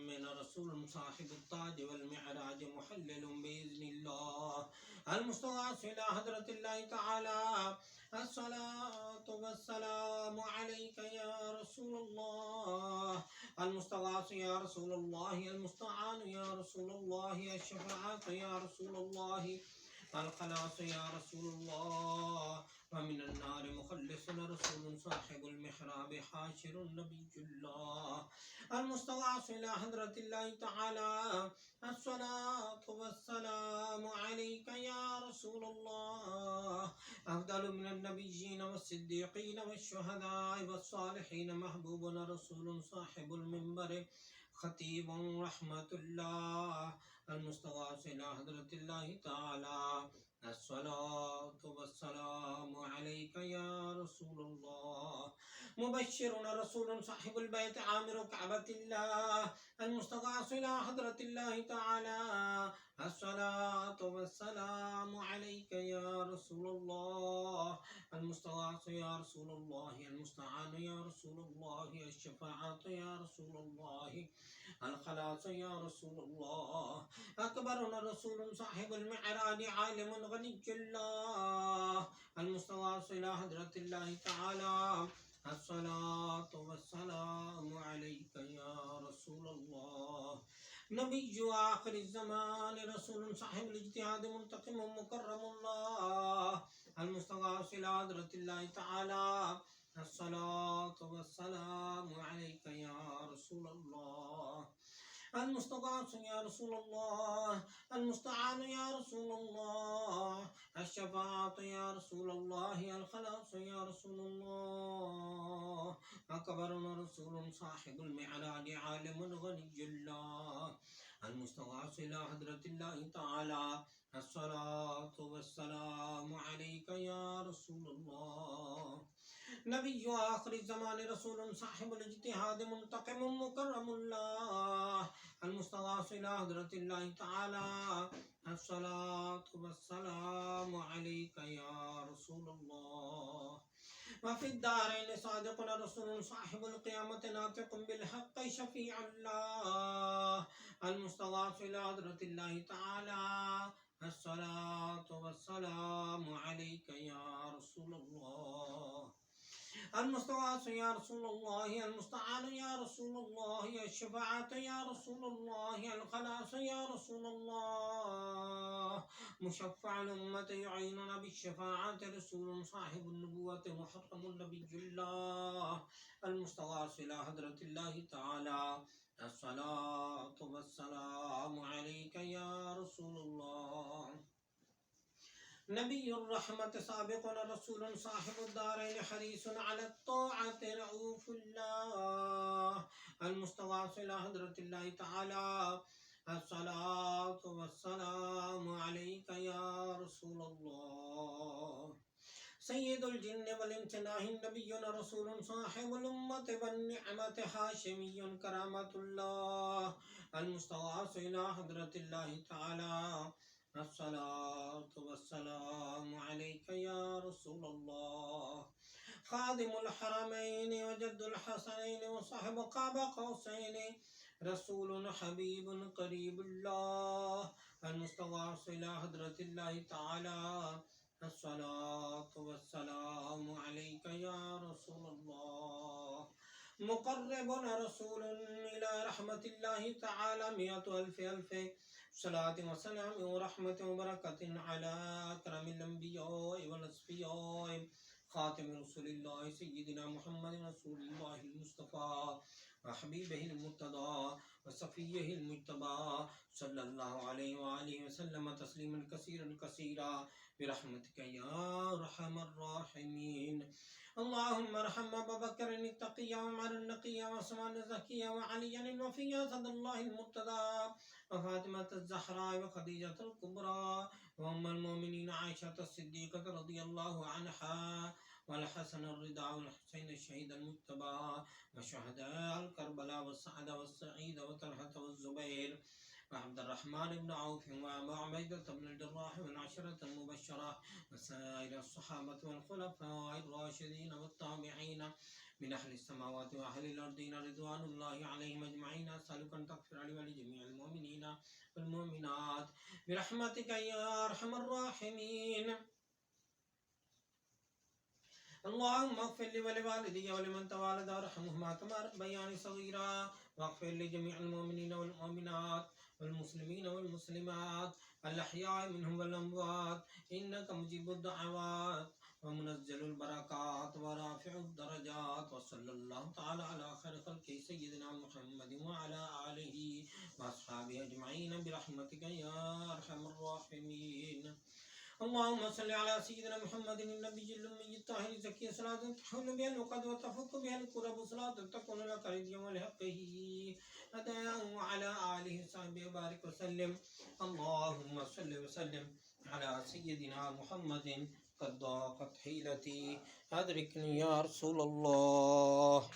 من رسول صاحب التاج والمعراج محلل بإذن الله، المستغاث إلى حضرة الله تعالى، الصلاة والسلام عليك يا رسول الله، المستغاث يا رسول الله، المستعان يا رسول الله، الشفاعة يا رسول الله، الخلاص يا رسول الله، ومن النار مخلصنا رسول صاحب المحراب حاشر نبي الله، المستغاث إلى حضرة الله تعالى، الصلاة والسلام عليك يا رسول الله، أفضل من النبيين والصديقين والشهداء والصالحين محبوبنا رسول صاحب المنبر خطيب رحمة الله، المستغاث إلى حضرة الله تعالى، الصلاة والسلام عليك يا رسول الله، مبشرنا رسول صاحب البيت عامر كعبة الله، المستغاث إلى حضرة الله تعالى، الصلاة والسلام عليك يا رسول الله، المستغاث يا رسول الله، المستعان يا رسول الله، الشفاعة يا رسول الله، الخلاص يا رسول الله، أكبرنا رسول صاحب المعراج عالم غني الله، المستغاث إلى حضرة الله تعالى، الصلاة والسلام عليك يا رسول الله، نبي آخر الزمان رسول صاحب الاجتهاد منتقم مكرم الله، المستغاث إلى حضرة الله تعالى، الصلاة والسلام عليك يا رسول الله، المستغاث يا رسول الله، المستعان يا رسول الله، الشفاعة يا رسول الله، الخلاص يا رسول الله، أكبرنا رسول صاحب المعراج عالم غني الله، المستغاث إلى حضرة الله تعالى، الصلاة والسلام عليك يا رسول الله. نبي آخر الزمان رسول صاحب الاجتهاد منتقم مكرم الله، المستغاث إلى حضرة الله تعالى، الصلاة والسلام عليك يا رسول الله. وفي الدارين صادقنا رسول صاحب القيامة ناطق بالحق شفيع الله، المستغاث إلى حضرة الله تعالى، الصلاة والسلام عليك يا رسول الله. المستغاث يا رسول الله، المستعان يا رسول الله، الشفاعة يا رسول الله، الخلاص يا رسول الله، مشفع الأمة يعيننا بالشفاعة رسول صاحب النبوة محرم نبي الله، المستغاث إلى حضرة الله تعالى، الصلاة والسلام عليك يا رسول الله. نبي الرحمة سابقنا رسول صاحب الدارين حريص على الطاعة رؤوف الله، المستغاث إلى حضرة الله تعالى، الصلاة والسلام عليك يا رسول الله. سيد الجن والامتناع نبينا رسول صاحب الأمة والنعمة هاشمي كرامة الله، المستغاث إلى حضرة الله تعالى، الصلاة والسلام عليك يا رسول الله. خادم الحرمين وجد الحسنين وصاحب قاب قوسين رسول حبيب قريب الله، المستغاث إلى حضرة الله تعالى، الصلاة والسلام عليك يا رسول الله. مقرب رسول إلى رحمة الله تعالى، 100,000 صلاة وسلام ورحمة وبركة على أكرم الأنبياء والأصفياء خاتم رسول الله سيدنا محمد رسول الله المصطفى وحبيبه المرتضى وصفيه المجتبى صلى الله عليه وآله وسلم تسليما كثيرا كثيرا برحمتك يا أرحم الراحمين. اللهم ارحم أبا بكر التقي وعمر النقي وعثمان الزكي وعليا الوفي أسد الله المرتضى وفاطمة الزهراء وخديجة الكبرى وأم المؤمنين عائشة الصديقة رضي الله عنها والحسن الرضا والحسين الشهيد المجتبى وشهداء الكربلاء والسعد والسعيد وطلحة والزبير وعبد الرحمن بن عوف وأبا عبيدة بن الجراح والعشرة المبشرة وسائر الصحابة والخلفاء الراشدين والتابعين من أهل السماوات وأهل الأرضين رضوان الله عليهم أجمعين. أسألك أن تغفر لي ولجميع المؤمنين والمؤمنات برحمتك يا أرحم الراحمين. اللهم اغفر لي ولوالدي ولمن توالد وارحمهما كما ربياني صغيرا، واغفر لجميع المؤمنين والمؤمنات والمسلمين والمسلمات الأحياء منهم والأموات إنك مجيب الدعوات ومنزل البركات ورافع الدرجات. وصلى الله تعالى على خير خلقه سيدنا محمد وعلى آله وأصحابه أجمعين برحمتك يا أرحم الراحمين. اللهم صل على سيدنا محمد النبي الأمي الطاهر الزكي صلاة تحول بها العقد وتفك بها الكرب، صلاة تكون لك رضيا ولحقه أداء وعلى آله وصحبه وبارك وسلم. اللهم صل وسلم على سيدنا محمد قد ضاقت حيلتي أدركني يا رسول الله.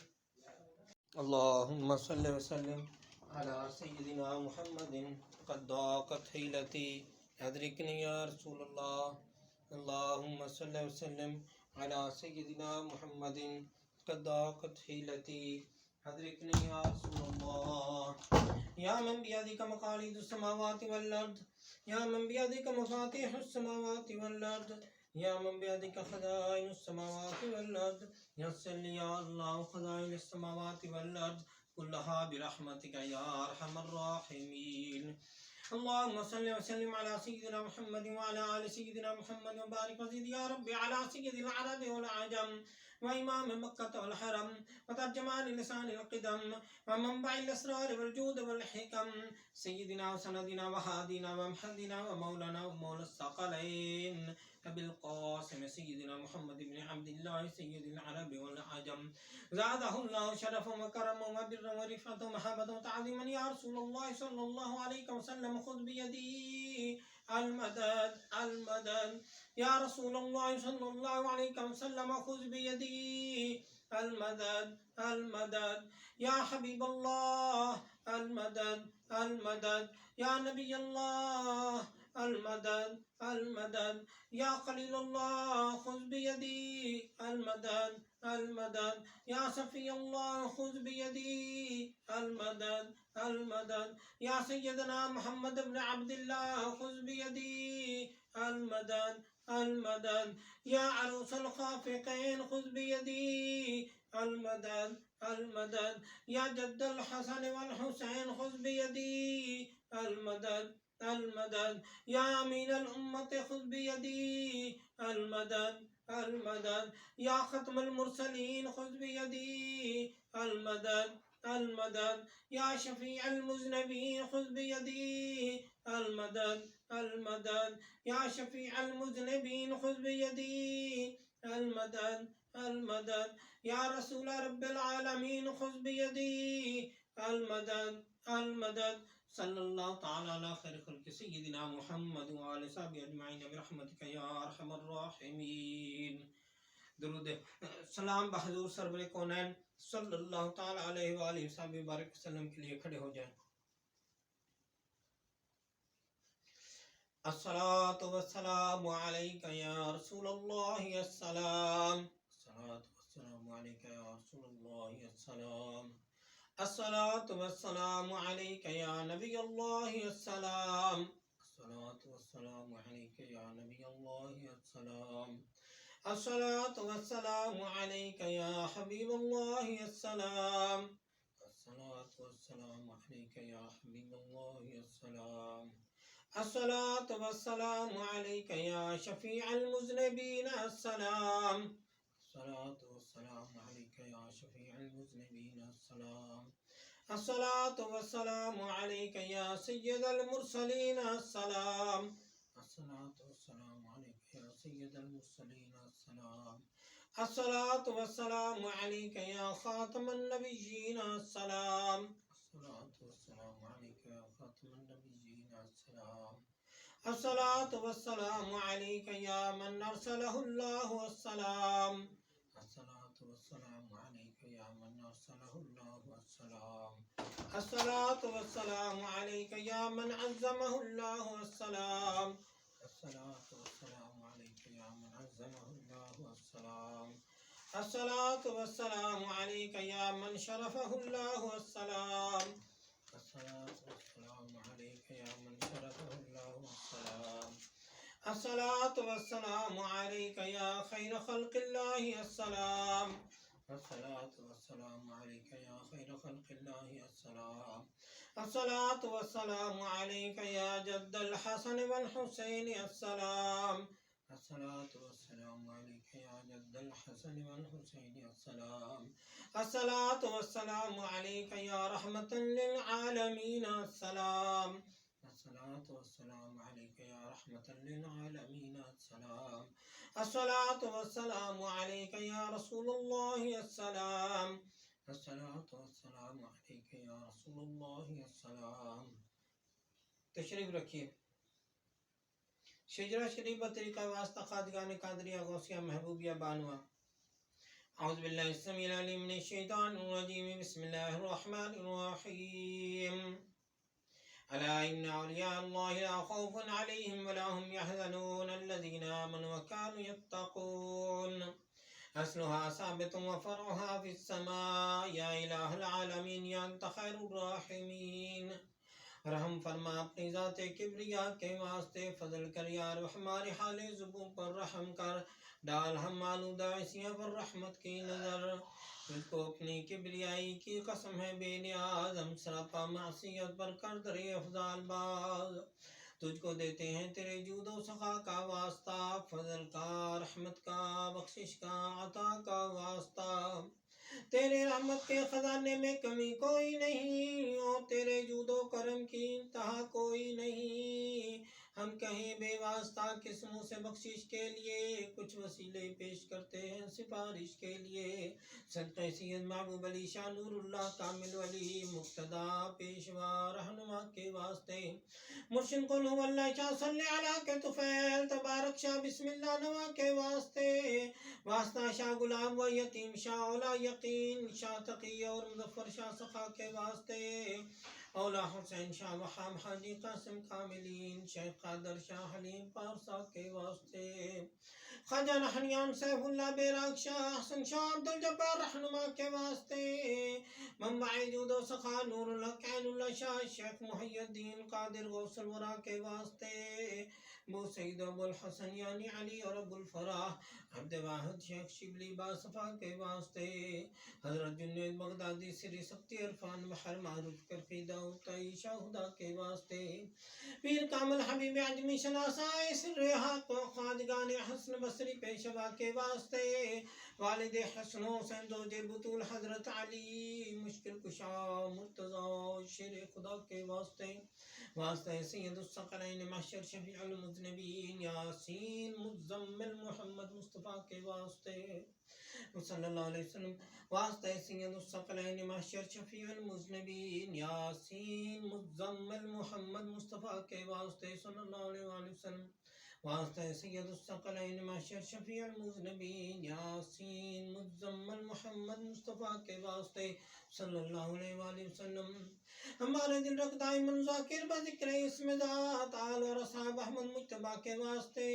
اللهم صل وسلم على سيدنا محمد قد ضاقت حيلتي أدركني يا رسول الله. اللهم صل وسلم على سيدنا محمد قد ضاقت حيلتي أدركني يا رسول الله. يا من بيدك مقاليد السماوات والأرض، يا من بيدك مفاتيح السماوات والأرض، يا من بيدك خزائن السماوات والأرض، يسر لي يا الله خزائن السماوات والأرض كلها برحمتك يا أرحم الراحمين. اللهم صل وسلم على سيدنا محمد وعلى آل سيدنا محمد وبارك وزد يا رب على سيد العرب والعجم وإمام مكة والحرم وترجمان لسان القدم ومنبع الأسرار والجود والحكم سيدنا وسندنا وهادينا ومحدنا ومولانا ومولى الثقلين أبي القاسم سيدنا محمد بن عبد الله سيد العرب والعجم زاده الله شرفا وكرما وبرا ورفعة ومحبة وتعظيما يا رسول الله صلى الله عليه وسلم خذ بيدي المدد المدد يا رسول الله صلى الله عليه وسلم خذ بيدي المدد المدد يا حبيب الله المدد المدد يا نبي الله المدد المدد يا خليل الله خذ بيدي المدد المدد يا صفي الله خذ بيدي المدد المدد يا سيدنا محمد بن عبد الله خذ بيدي المدد المدد يا عروس الخافقين خذ بيدي المدد المدد يا جد الحسن والحسين خذ بيدي المدد المدد يا أمين الأمة خذ بيدي المدد المدد يا ختم المرسلين خذ بيدي المدد المدد يا شفيع المذنبين خذ بيدي المدد المدد يا شفيع المذنبين خذ بيدي المدد المدد يا رسول رب العالمين خذ بيدي المدد المدد صلى الله تعالى على خير خلق سيدنا محمد وعلى صحبه اجمعین برحمتک یا ارحم الراحمین. درود سلام بحضور سرور کونین صلی اللہ تعالی علیہ وآلہ وسلم وبارک وسلم کے لیے کھڑے ہو جائیں. الصلاة والسلام علیک یا رسول اللہ السلام. الصلاة والسلام علیک یا رسول اللہ السلام. الصلاة والسلام عليك يا نبي الله السلام. الصلاة والسلام عليك يا نبي الله السلام. الصلاة والسلام عليك يا حبيب الله السلام. الصلاة والسلام عليك يا حبيب الله السلام. الصلاة والسلام عليك يا شفيع المذنبين السلام. الصلاة والسلام عليك يا شفيع المذنبين السلام. الصلاة والسلام عليك يا سيد المرسلين السلام. الصلاة والسلام عليك يا سيد المرسلين السلام. الصلاة والسلام عليك يا خاتم النبيين السلام. الصلاة والسلام عليك يا خاتم النبيين السلام. الصلاة والسلام عليك يا من أرسله الله السلام. الصلاة والسلام عليك يا من أرسله الله السلام. الصلاة والسلام عليك يا من عزمه الله السلام. الصلاة والسلام عليك يا من عزمه الله السلام. الصلاة والسلام عليك يا من شرفه الله السلام. الصلاة والسلام عليك يا من شرفه الله السلام. الصلاة والسلام عليك يا خير خلق الله السلام. الصلاة والسلام عليك يا خير خلق الله السلام. الصلاة والسلام عليك يا جد الحسن والحسين السلام. الصلاة والسلام عليك يا جد الحسن والحسين السلام. الصلاة والسلام عليك يا رحمة للعالمين السلام. الصلاة والسلام عليك يا رحمة للعالمين السلام. الصلاة والسلام عليك يا رسول الله السلام. الصلاة والسلام عليك يا رسول الله السلام. تشریف رکھیے. شجرہ شریفہ طریقہ واسطہ خواجگان قادریہ غوثیہ محبوبیہ بانوا. اعوذ باللہ السمیع العلیم من الشیطان الرجیم. بسم اللہ الرحمن الرحیم. ألا إن أولياء الله لا خوف عليهم ولا هم يحزنون الذين آمنوا وكانوا يتقون. أصلها ثابت وفرعها في السماء. يا إله العالمين يا أنت خير الراحمين. رحم فرما اپنی ذات کبریا کے واسطے فضل کر یا رب ہمارے حال زبوں پر رحم کر ڈال ہم آلودہ عصیوں پر رحمت کی نظر تجھ کو اپنی کبریائی کی قسم ہے بے نیاز ہم سراپا معصیت پر کر درے افضال باز تجھ کو دیتے ہیں تیرے جود و سخا کا واسطہ فضل کا رحمت کا بخشش کا عطا کا واسطہ تیرے رحمت کے خزانے میں کمی کوئی نہیں اور تیرے جود و کرم کی انتہا کوئی نہیں ہم کہیں بے واسطہ قسموں سے بخشش کے لیے کچھ وسیلے پیش کرتے ہیں سفارش کے لیے صدقہ سید محبوب علی شاہ نور اللہ کامل ولی مقتدا پیشوا رہنما کے واسطے مرشد قل هو اللہ شاہ صلی علیہ کے طفیل تبارک شاہ بسم اللہ نوا کے واسطے واسطہ شاہ غلام و یتیم شاہ اولا یقین شاہ تقی اور مظفر شاہ سخا کے واسطے اولا حسین شاہ وحام حاجی قاسم کاملین شیخ قادر شاہ حلیم پارسا کے واسطے خواجہ نحنیان سیف اللہ بیراق شاہ حسن شاہ عبدالجبار رہنما کے واسطے منبع جود و سخا نور الحق عین اللہ شاہ شیخ محی الدین قادر غوث الورا کے واسطے ابو سعید ابو الحسن یعنی علی اور ابو الفرح عبد واحد شیخ شبلی باصفا کے واسطے حضرت جنید بغدادی سری سختی عرفان بحر معروف کرفی داؤد تائی شاہدہ کے واسطے پیر کامل حبیب عجمی شناسا سر حق و خواجگان حسن بصری پیشوا کے واسطے والد حسن حسین زوج بطول حضرت علی مشکل کشا مرتضی شیر خدا کے واسطے واسطے سید الثقلین محشر شفیع المذنبین یاسین مزمل محمد مصطفیٰ کے واسطے صلی اللہ علیہ وسلم واسطے سید الثقلین محشر شفیع المذنبین یاسین مزمل محمد مصطفیٰ کے واسطے صلی اللہ علیہ وآلہ وسلم واسطے سید الثقلین محشر شفیع المذنبین یاسین مزمل محمد مصطفیٰ کے واسطے صلی اللہ علیہ وآلہ وسلم ہمارے دل رکھ دائم ذاکر بذکر اسم ذات آل اور اصحاب احمد مجتبہ کے واسطے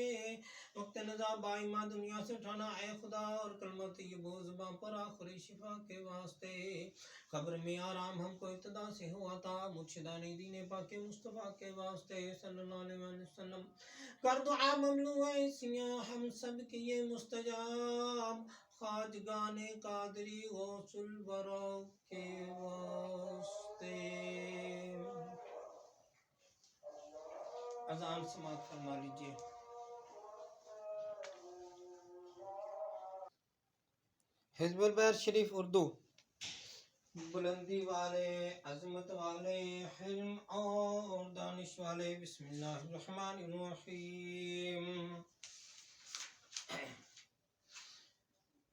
وقت نزا بائمہ دنیا سے اٹھانا اے خدا اور کلمہ طیب و زباں پر آخری شفا کے واسطے قبر میں آرام ہم کو ابتدا سے ہوا تھا مرشدان دین پاک مصطفیٰ کے واسطے صلی اللہ علیہ وآلہ وسلم کر دعا مملو ایسیاں ہم سب کیے مستجاب خواجگان قادری غوث الورا کے واسطے اذان سماعت فرما لیجئے حزب البیر شریف اردو بلندی والے عظمت والے حلم اور دانش والے بسم اللہ الرحمن الرحیم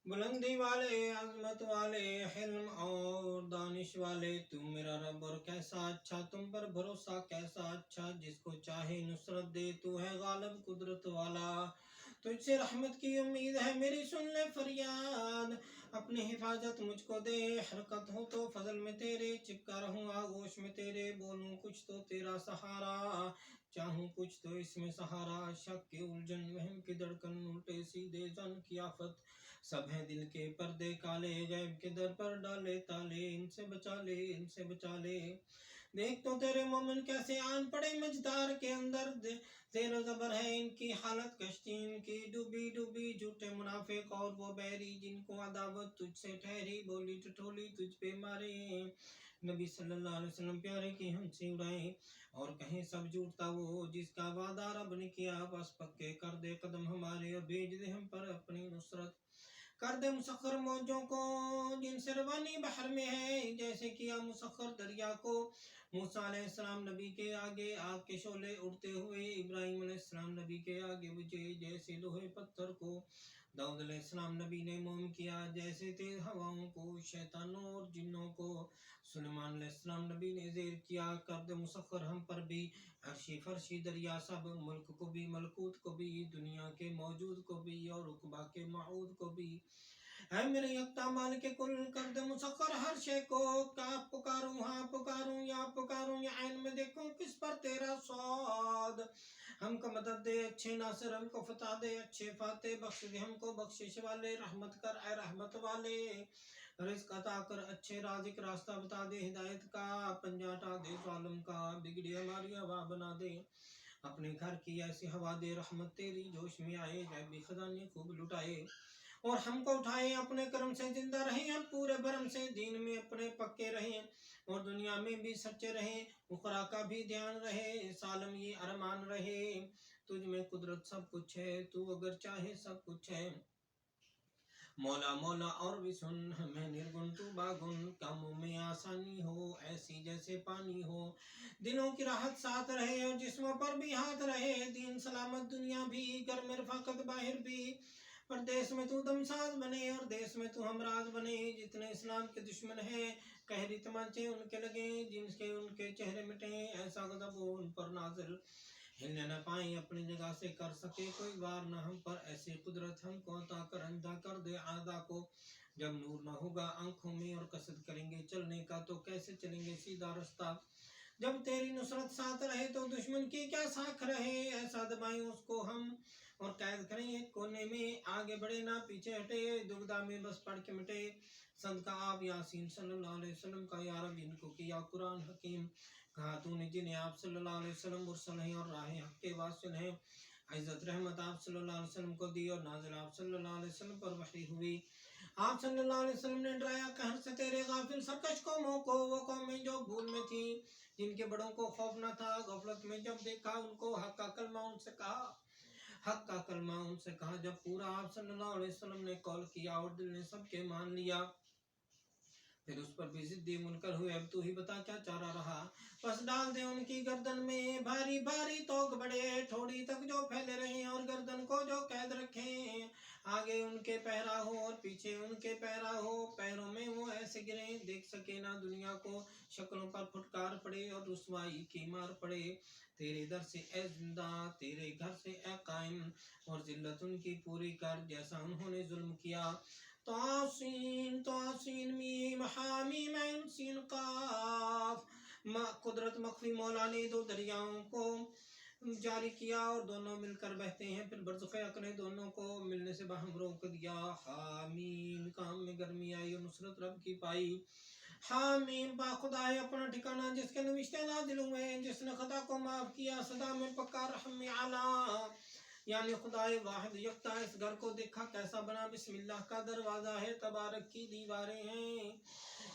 بلندی والے عظمت والے حلم اور دانش والے تو میرا رب اور کیسا اچھا تم پر بھروسہ کیسا اچھا جس کو چاہے نصرت دے تو ہے غالب قدرت والا تجھ سے رحمت کی امید ہے میری سن لے فریاد اپنی حفاظت مجھ کو دے حرکت ہو تو فضل میں تیرے چپکا رہوں آغوش میں تیرے بولوں کچھ تو تیرا سہارا چاہوں کچھ تو اس میں سہارا شک کے الجھن وہم کی دھڑکن الٹے سیدھے زن کی آفت سب ہیں دل کے پردے کالے غیب کے در پر ڈالے تالے ان سے بچا لے ان سے بچا لے دیکھ تو تیرے مومن کیسے آن پڑے مجدار کے اندر زیر و زبر ہے ان کی حالت کشتی ان کی ڈوبی ڈوبی جھوٹے منافق اور وہ بیری جن کو عداوت تجھ سے ٹھہری بولی ٹٹولی تجھ پہ مارے نبی صلی اللہ علیہ وسلم پیارے کی ہنسی اڑائیں اور کہیں سب جھوٹتا وہ جس کا وعدہ رب نے کیا بس پکے کر دے قدم ہمارے اور بھیج دے ہم پر اپنی نصرت کر دے مسخر موجوں کو جن سے روانی بحر میں ہے جیسے کیا مسخر دریا کو موسیٰ علیہ السلام نبی کے آگے آگ کے شعلے اڑتے ہوئے ابراہیم علیہ السلام نبی کے آگے بجھے جیسے لوہے پتھر کو داؤد علیہ السلام نبی نے موم کیا جیسے تیز ہواؤں کو شیطانوں اور جنوں کو سلیمان علیہ السلام نبی نے زیر کیا کر دے مسخر ہم پر بھی عرشی فرشی دریا سب ملک کو بھی ملکوت کو بھی دنیا کے موجود کو بھی اور عقبہ کے معود کو بھی اے میرے یکتا مالک کل کر دے مسخر ہر شے کو کیا پکاروں ہاں پکاروں یا عین میں دیکھوں کس پر تیرا صاد ہم کو مدد دے اچھے ناصر ہم کو فتح دے اچھے فاتح بخش دے ہم کو بخشش والے رحمت کر اے رحمت والے رزق عطا کر اچھے رازق راستہ بتا دے ہدایت کا پنجہ ہٹا دے ظالم کا بگڑی ہماری ہوا بنا دے اپنے گھر کی ایسی ہوا دے رحمت تیری جوش میں آئے غیبی خزانے خوب لٹائے اور ہم کو اٹھائے اپنے کرم سے زندہ رہیں ہم پورے برم سے دین میں اپنے پکے رہیں اور دنیا میں بھی سچے رہیں اخرا کا بھی دھیان رہے سالم یہ ارمان رہے تجھ میں قدرت سب کچھ ہے تو اگر چاہے سب کچھ ہے مولا مولا اور بھی سن ہمیں نرگن تو باگن کاموں میں آسانی ہو ایسی جیسے پانی ہو دلوں کی راحت ساتھ رہے اور جسموں پر بھی ہاتھ رہے دین سلامت دنیا بھی گھر میں رفاقت باہر بھی پردیس میں تو دمساز بنے اور دیس میں تو ہمراز بنے جتنے اسلام کے دشمن ہیں قہری تمانچے ان کے لگے جن کے ان کے چہرے مٹیں ایسا غضب ہو ان پر نازل ہلنے نہ پائیں اپنی جگہ سے کر سکے کوئی وار نہ ہم پر ایسی قدرت ہم کو عطا کر اندھا کر دے اعدا کو جب نور نہ ہوگا آنکھوں میں اور قصد کریں گے چلنے کا تو کیسے چلیں گے سیدھا رستہ جب تیری نصرت ساتھ رہے تو دشمن کی کیا ساکھ رہے ایسا دبائیں اس کو ہم اور قید کریں ایک کونے میں آگے بڑھے نہ پیچھے ہٹے دگدا میں بس پڑھ کے مٹے صدقہ آپ یاسین صلی اللہ علیہ وسلم کا یا رب ان کو کیا قرآن حکیم کہا تو نے جنہیں آپ صلی اللہ علیہ وسلم مرسل ہیں اور راہ حق کے واصل ہیں عزت رحمت آپ صلی اللہ علیہ وسلم کو دی اور نازل آپ صلی اللہ علیہ وسلم پر وحی ہوئی آپ صلی اللہ علیہ وسلم نے ڈرایا قہر سے تیرے غافل سرکش قوموں کو وہ قومیں جو بھول میں تھی جن کے بڑوں کو خوف نہ تھا غفلت میں جب دیکھا ان کو حق کا کلمہ ان سے کہا حق کا کلمہ ان سے کہا جب پورا آپ صلی اللہ علیہ وسلم نے قول کیا اور دل نے سب کے مان لیا پھر اس پر بھی ضدی منکر ہوئے اب تو ہی بتا کیا چارہ رہا بس ڈال دے ان کی گردن میں بھاری بھاری توق بڑے تھوڑی تک جو پھیلے رہیں اور گردن کو جو قید رکھیں آگے ان کے پہرا ہو اور پیچھے ان کے پہرا ہو پیروں میں وہ ایسے گریں دیکھ سکے نہ دنیا کو شکلوں پر پھٹکار پڑے اور رسوائی کی مار پڑے تیرے در سے اے زندہ تیرے گھر سے اے قائم اور ذلت ان کی پوری کر جیسا انہوں نے ظلم کیا توسین میم حامیم عین سین قاف قدرت مخفی مولا نے دو دریاؤں کو جاری کیا اور دونوں مل کر بہتے ہیں پھر برزخ حق نے دونوں کو ملنے سے باہم روک دیا حامیم کام میں گرمی آئی اور نصرت رب کی پائی حامیم با خدا ہے اپنا ٹھکانہ جس کے نوشتے نازل ہوئے جس نے خطا کو معاف کیا صدا میں پکا رحم میں اعلیٰ یعنی خدائے واحد یکتا اس گھر کو دیکھا کیسا بنا بسم اللہ کا دروازہ ہے تبارک کی دیواریں ہیں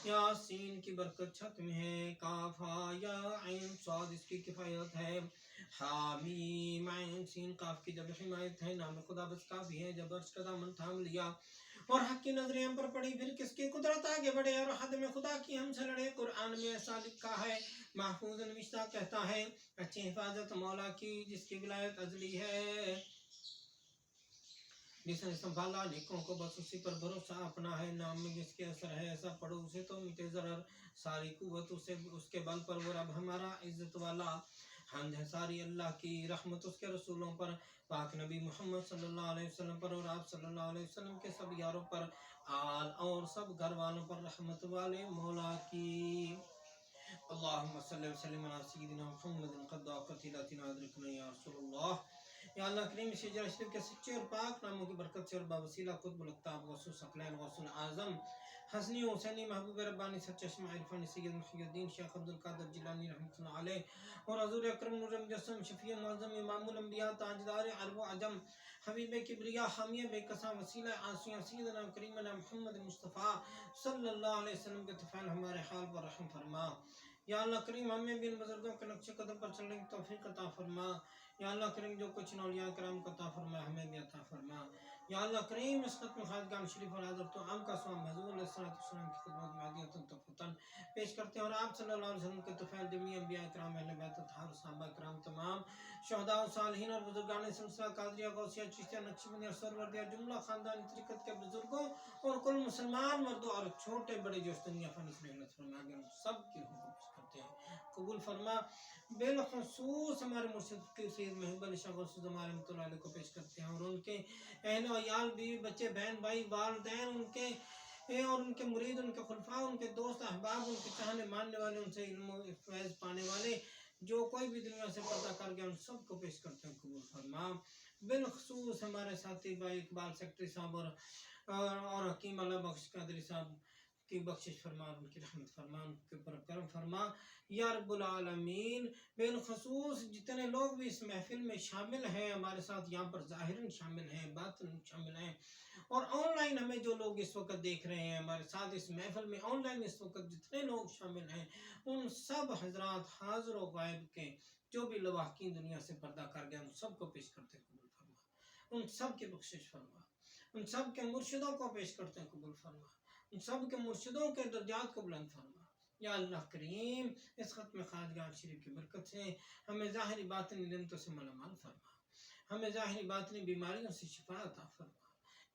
یاسین کی برکت چھت میں ہے کاف ہا یا عین صاد اس کی کفایت ہے حامیم عین سین کاف کی جب حمایت ہے نام خدا بس کافی ہے جب عرش کا دامن تھام لیا اور حق کی نظریں ہم پر پڑی پھر کس کی قدرت آگے بڑھے اور حد میں خدا کی ہم سے لڑے قرآن میں ایسا لکھا ہے محفوظ نوشتہ کہتا ہے اچھی حفاظت مولا کی جس کی ولایت ازلی ہے جس نے سنبھالا نیکوں کو بس اسی پر بھروسہ اپنا ہے نام میں جس کے اثر ہے ایسا پڑھو اسے تو مٹے ضرر ساری قوت اسے اس کے بل پر وہ رب ہمارا عزت والا حمد ہے ساری اللہ کی رحمت اس کے رسولوں پر پاک نبی محمد صلی اللہ علیہ وسلم پر اور آپ صلی اللہ علیہ وسلم کے سب یاروں پر آل اور سب گھر والوں پر رحمت والے مولا کی اللہم صلی وسلم علی سیدنا محمد قد قتلاتنا ادرکنا یا رسول اللہ یا اللہ کریم شجر شریف کے سچے اور پاک ناموں کی برکت سے اور باوسیلہ قطب القطاب غوث ثقلین غوث اعظم حسنی حسینی محبوب ربانی سچا شمع عرفانی سید محی الدین شیخ عبدالقادر جیلانی رحمۃ اللہ علیہ اور حضور اکرم نور مجسم شفیع معظم امام الانبیاء تاجدار عرب و عجم حبیب کبریا حامی بے قصا وسیلہ آسیہ سیدنا کریمنا محمد مصطفیٰ صلی اللہ علیہ وسلم کے طفیل ہمارے حال پر رحم فرما یا اللہ کریم ہمیں بھی ان بزرگوں کے نقش قدم پر چلنے کی توفیق عطا فرما یا اللہ کریم جو کچھ اولیاء کرام کو عطا فرما ہمیں بھی عطا فرما یا اللہ کریم اس ختم خاجگان شریف اور حضرت عام کا سوام حضور علیہ السلام کی خدمت میں عادیتاً تفتن پیش کرتے ہیں اور آپ صلی اللہ علیہ وسلم کے طفیل جمی انبیاء کرام اہل بیت اطہار صحابہ کرام تمام شہداء و صالحین اور بزرگان سلسلہ قادریہ غوثیہ چشتیہ نقشبندیہ اور سروردیہ جملہ خاندان طریقت کے بزرگوں اور کل مسلمان مردوں اور چھوٹے بڑے جو اس دنیا فانی سے رحمت فرما گئے سب کی حکم کرتے ہیں قبول فرما بالخصوص ہمارے مرشد کی سید محبوب علی شاہ غوث الزمان رحمۃ اللہ علیہ کو پیش کرتے ہیں اور ان کے اہل و عیال بیوی بچے بہن بھائی والدین ان کے اور ان کے مرید ان کے خلفاء ان کے دوست احباب ان کے چاہنے ماننے والے ان سے علم و فیض پانے والے جو کوئی بھی دنیا سے پردہ کر گیا ان سب کو پیش کرتے ہیں قبول فرما بالخصوص ہمارے ساتھی بھائی اقبال سیکٹری صاحب اور حکیم اللہ بخش قادری صاحب کی بخشش فرما، ان کی رحمت فرما، ان کے پر کرم فرما یا رب العالمین۔ بالخصوص جتنے لوگ بھی اس محفل میں شامل ہیں ہمارے ساتھ، یہاں پر ظاہراً شامل ہیں، باطن شامل ہیں، اور آن لائن ہمیں جو لوگ اس وقت دیکھ رہے ہیں ہمارے ساتھ اس محفل میں، آن لائن اس وقت جتنے لوگ شامل ہیں، ان سب حضرات حاضر و غائب کے جو بھی لواحقین دنیا سے پردہ کر گئے، ان سب کو پیش کرتے ہیں قبول فرما، ان سب کی بخشش فرما، ان سب کے مرشدوں کو پیش کرتے ہیں قبول فرما، ان سب کے مرشدوں کے درجات کو بلند فرما یا اللہ کریم۔ اس ختم خواجگاہ شریف کی برکت سے ہمیں ظاہری باطنی نعمتوں سے مالامال فرما، ہمیں ظاہری باطنی بیماریوں سے شفا عطا فرما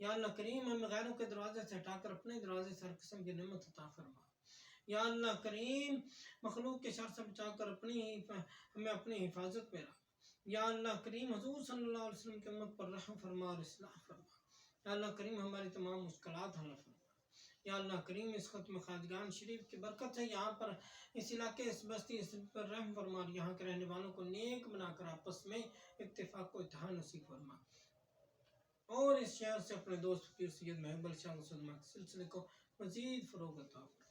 یا اللہ کریم۔ ہمیں غیروں کے دروازے سے ہٹا کر اپنے دروازے سے ہر قسم کی نعمت عطا فرما یا اللہ کریم۔ مخلوق کے شر سے بچا کر ہمیں اپنی حفاظت میں رکھ یا اللہ کریم۔ حضور صلی اللہ علیہ وسلم کی امت پر رحم فرما اور اصلاح فرما یا اللہ کریم۔ ہماری تمام مشکلات حل فرما یا اللہ کریم۔ اس ختم خواجگاہ شریف کی برکت سے یہاں پر اس علاقے، اس بستی، اس پر رحم فرما اور یہاں کے رہنے والوں کو نیک بنا کر آپس میں اتفاق و اتحاد نصیب فرما، اور اس شہر سے اپنے دوست فقیر سید محب شاہ وسلم کے سلسلے کو مزید فروغ عطا فرما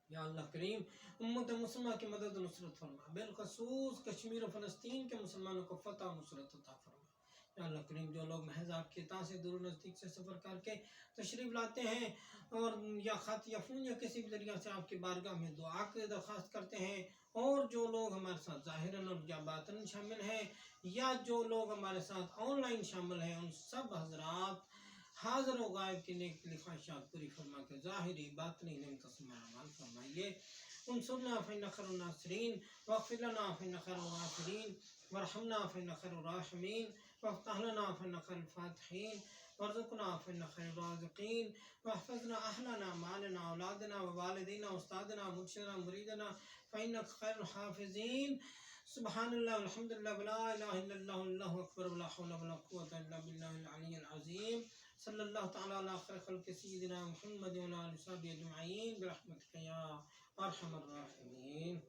یا اللہ کریم۔ امت مسلمہ کی مدد و نصرت فرما، بالخصوص کشمیر و فلسطین کے مسلمانوں کو فتح و نصرت عطا فرما یا اللہ کریم۔ جو لوگ محض آپ کی اطاعت سے دور و نزدیک سے سفر کر کے تشریف لاتے ہیں اور یا خط یا فون یا کسی بھی ذریعہ سے آپ کی بارگاہ میں دعا کی درخواست کرتے ہیں، اور جو لوگ ہمارے ساتھ ظاہراً اور یا باطن شامل ہیں، یا جو لوگ ہمارے ساتھ آن لائن شامل ہیں، ان سب حضرات حاضر و غائب کی نیک خواہشات پوری فرما کے ظاہری باطنی نعمتوں سے مالامال فرمائیے۔ انصرنا فإنك خير الناصرين، واغفر لنا فإنك خير الغافرين، وارحمنا فإنك خير الراحمين، وافتح لنا فإنك خير الفاتحين، وارزقنا فإنك خير الرازقين، واحفظنا أهلنا مالنا أولادنا ووالدينا وأستاذنا مرشدنا مريدنا فإنك خير الحافظين۔ سبحان الله والحمد لله ولا إله إلا الله والله أكبر ولا حول ولا قوة إلا بالله العلي العظيم۔ صلى الله تعالى على خير خلق سيدنا محمد وعلى آله وصحبه أجمعين برحمتك يا أرحم الراحمين۔